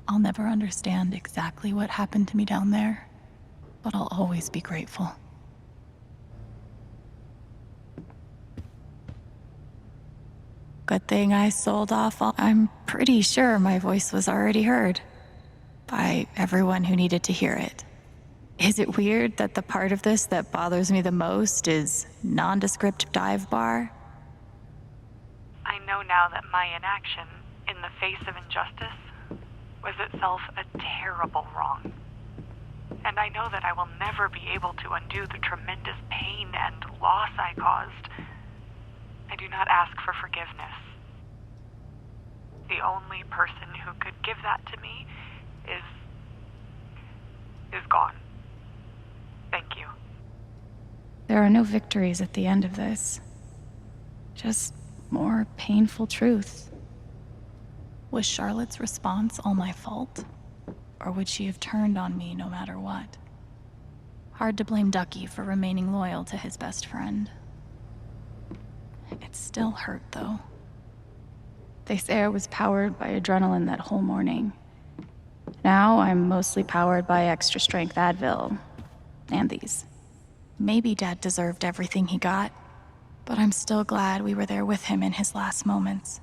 I'll never understand exactly what happened to me down there, but I'll always be grateful. Good thing I sold off all. I'm pretty sure my voice was already heard by everyone who needed to hear it. Is it weird that the part of this that bothers me the most is nondescript dive bar? I know now that my inaction in the face of injustice was itself a terrible wrong. And I know that I will never be able to undo the tremendous pain and loss I caused. I do not ask for forgiveness. The only person who could give that to me is gone. Thank you. There are no victories at the end of this. Just more painful truths. Was Charlotte's response all my fault? Or would she have turned on me no matter what? Hard to blame Ducky for remaining loyal to his best friend. It still hurt, though. They say I was powered by adrenaline that whole morning. Now I'm mostly powered by extra strength Advil. And these. Maybe Dad deserved everything he got, but I'm still glad we were there with him in his last moments.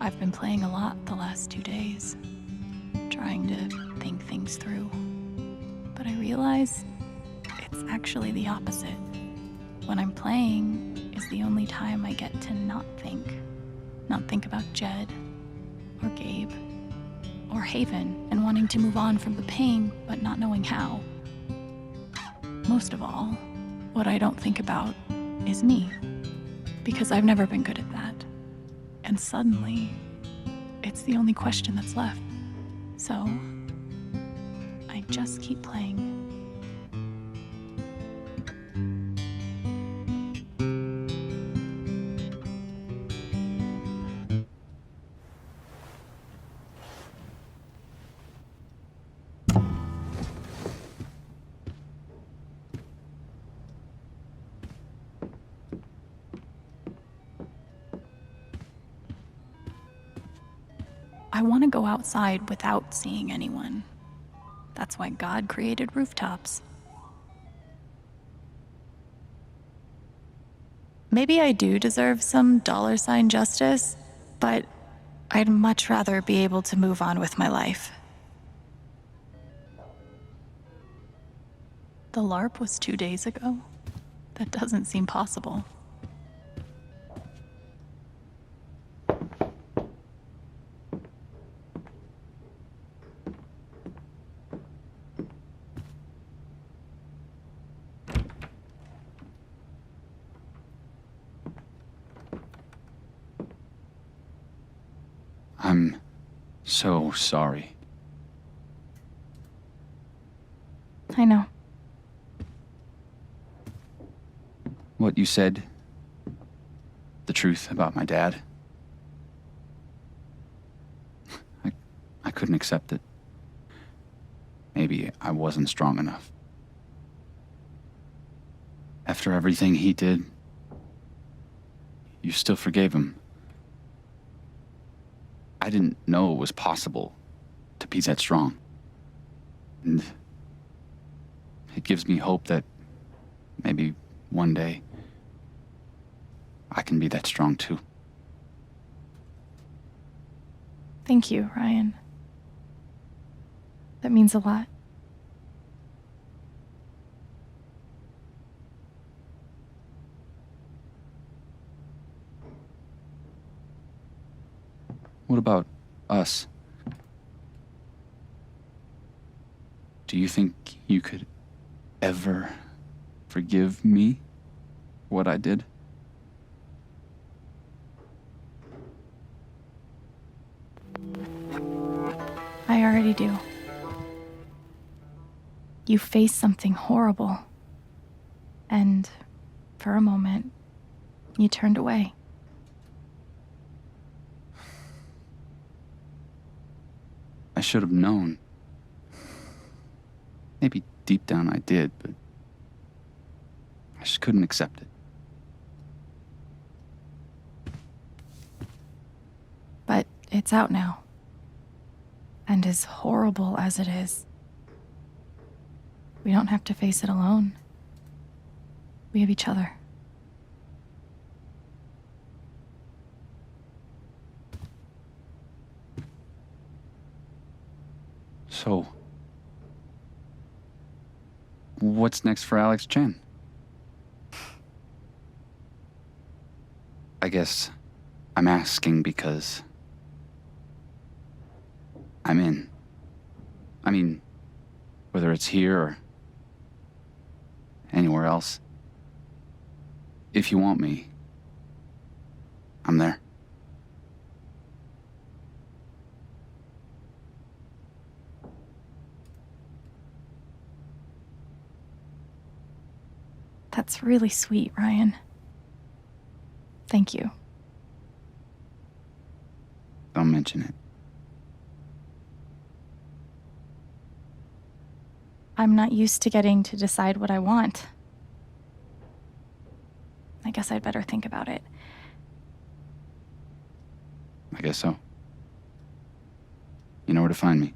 I've been playing a lot the last 2 days, trying to think things through. But I realize it's actually the opposite. When I'm playing is the only time I get to not think. Not think about Jed, or Gabe, or Haven, and wanting to move on from the pain, but not knowing how. Most of all, what I don't think about is me, because I've never been good at that. And suddenly, it's the only question that's left. So, I just keep playing. I want to go outside without seeing anyone. That's why God created rooftops. Maybe I do deserve some $ justice, but I'd much rather be able to move on with my life. The LARP was 2 days ago? That doesn't seem possible. I'm so sorry. I know. What you said, the truth about my dad, I couldn't accept it. Maybe I wasn't strong enough. After everything he did, you still forgave him. I didn't know it was possible to be that strong. And it gives me hope that maybe one day I can be that strong too. Thank you, Ryan. That means a lot. What about us? Do you think you could ever forgive me for what I did? I already do. You faced something horrible. And for a moment, you turned away. I should have known. Maybe deep down I did, but I just couldn't accept it. But it's out now. And as horrible as it is, we don't have to face it alone. We have each other. So, what's next for Alex Chen? I guess I'm asking because I'm in. I mean, whether it's here or anywhere else. If you want me, I'm there. That's really sweet, Ryan. Thank you. Don't mention it. I'm not used to getting to decide what I want. I guess I'd better think about it. I guess so. You know where to find me.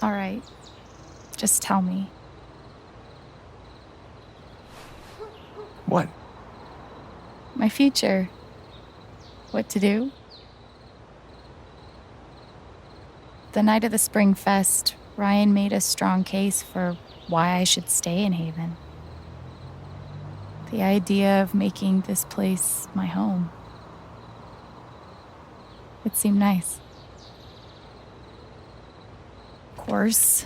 All right. Just tell me. What? My future. What to do? The night of the Spring Fest, Ryan made a strong case for why I should stay in Haven. The idea of making this place my home. It seemed nice. Of course,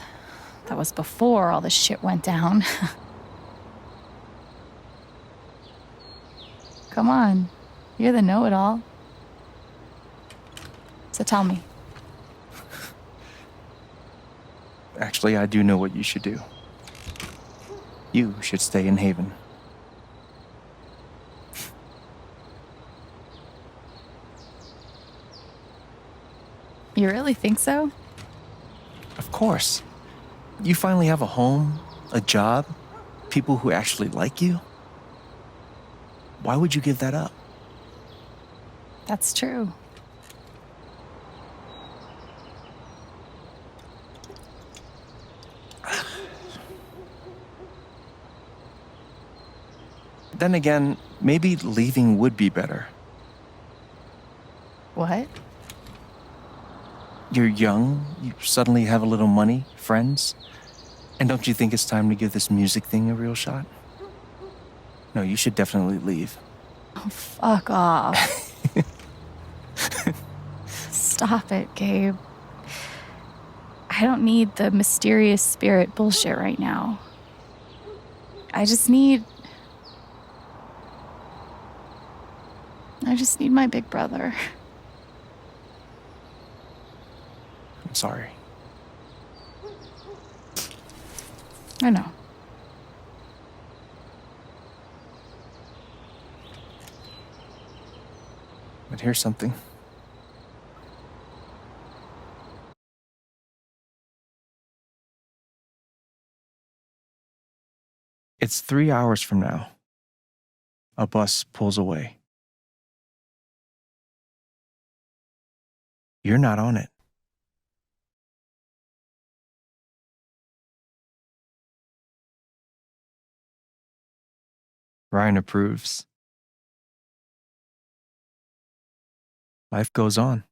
that was before all the shit went down. Come on, you're the know-it-all. So tell me. Actually, I do know what you should do. You should stay in Haven. You really think so? Of course. You finally have a home, a job, people who actually like you. Why would you give that up? That's true. Then again, maybe leaving would be better. What? You're young, you suddenly have a little money, friends, and don't you think it's time to give this music thing a real shot? No, you should definitely leave. Oh, fuck off. Stop it, Gabe. I I don't need the mysterious spirit bullshit right now. I just need my big brother. I'm sorry. I know. But here's something. It's 3 hours from now. A bus pulls away. You're not on it. Ryan approves. Life goes on.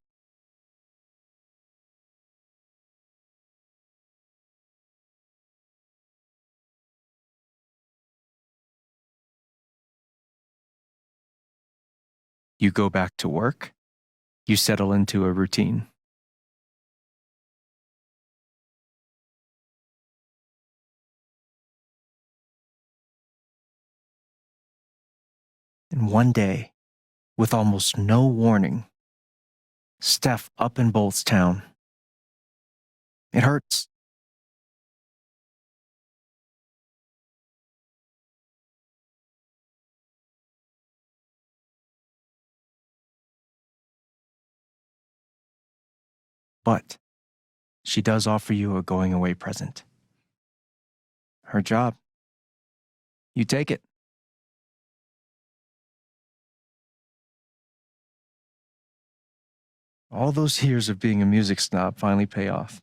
You go back to work. You settle into a routine. And one day, with almost no warning, Steph up and bolts town. It hurts. But she does offer you a going away present. Her job. You take it. All those years of being a music snob finally pay off.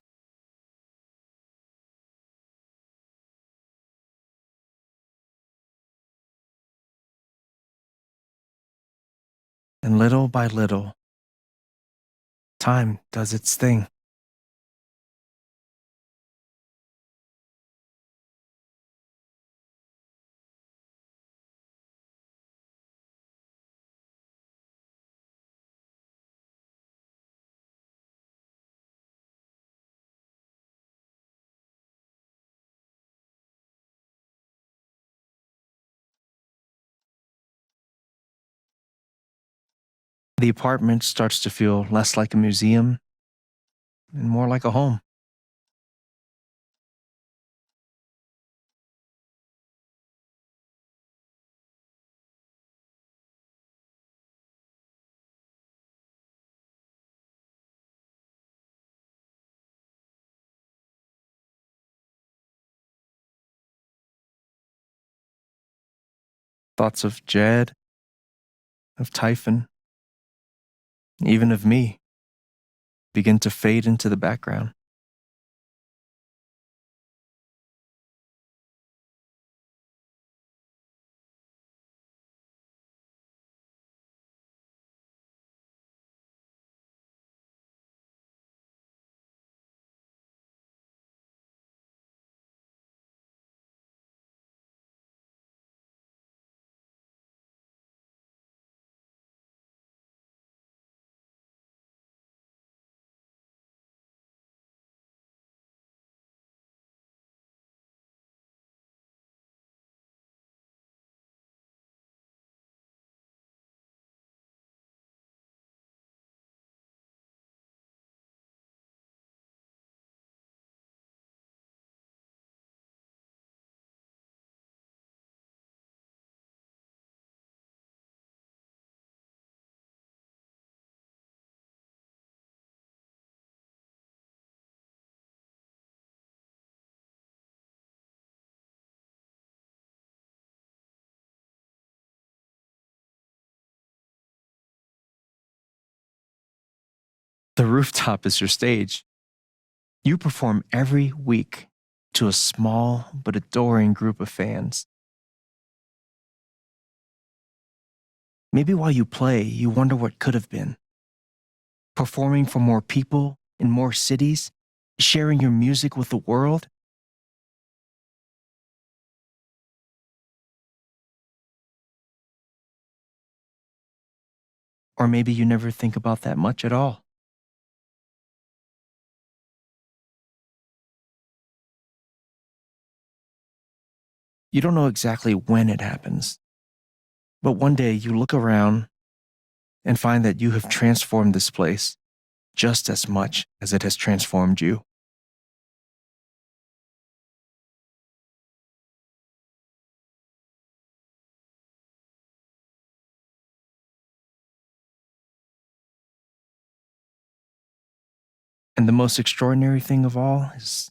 And little by little, time does its thing. The apartment starts to feel less like a museum and more like a home. Thoughts of Jed, of Typhon, even of me, begin to fade into the background. The rooftop is your stage. You perform every week to a small but adoring group of fans. Maybe while you play, you wonder what could have been. Performing for more people in more cities, sharing your music with the world. Or maybe you never think about that much at all. You don't know exactly when it happens, but one day you look around and find that you have transformed this place just as much as it has transformed you. And the most extraordinary thing of all is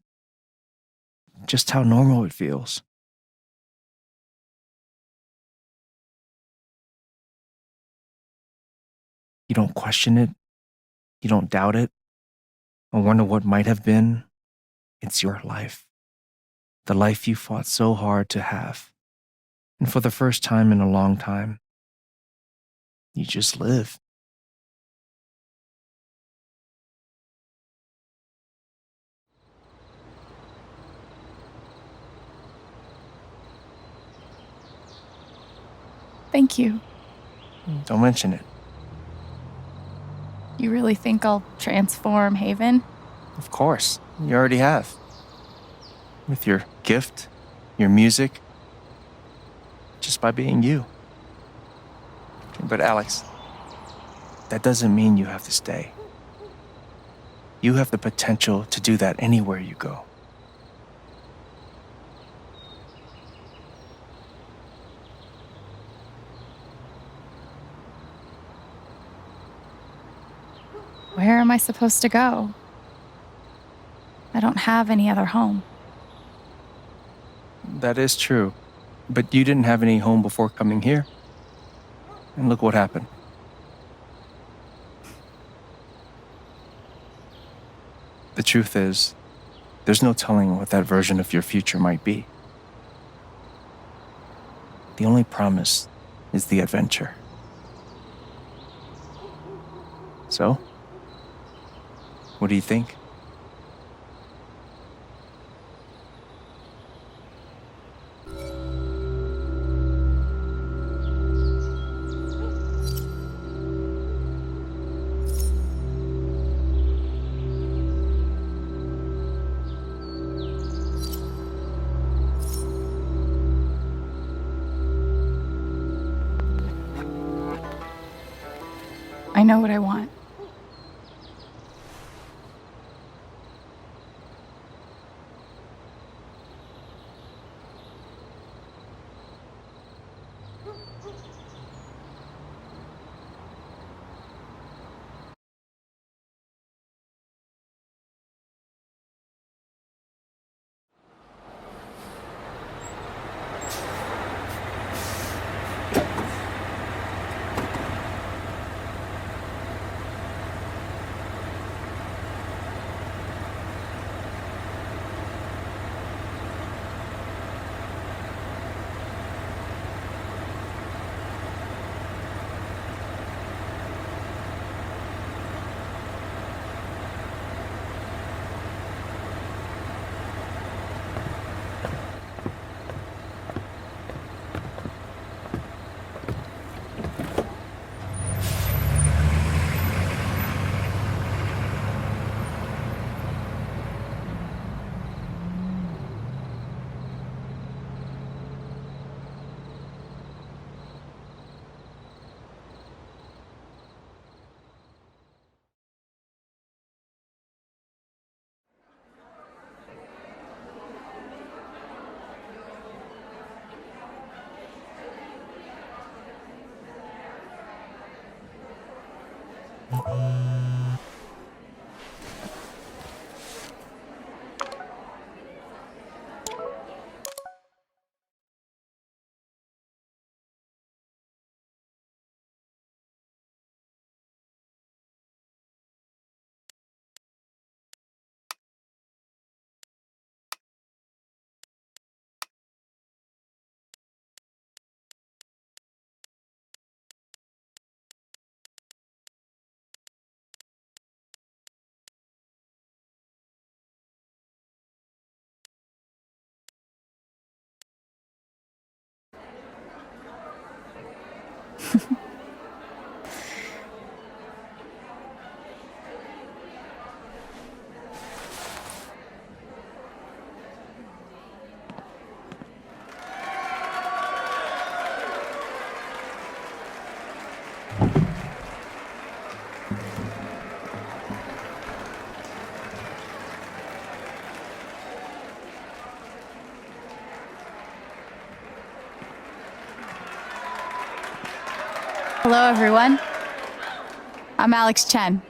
just how normal it feels. You don't question it, you don't doubt it, or wonder what might have been. It's your life. The life you fought so hard to have. And for the first time in a long time, you just live. Thank you. Don't mention it. You really think I'll transform Haven? Of course, you already have. With your gift, your music, just by being you. But Alex, that doesn't mean you have to stay. You have the potential to do that anywhere you go. Where am I supposed to go? I don't have any other home. That is true. But you didn't have any home before coming here. And look what happened. The truth is, there's no telling what that version of your future might be. The only promise is the adventure. So, what do you think? I know what I want. Hello, everyone. I'm Alex Chen.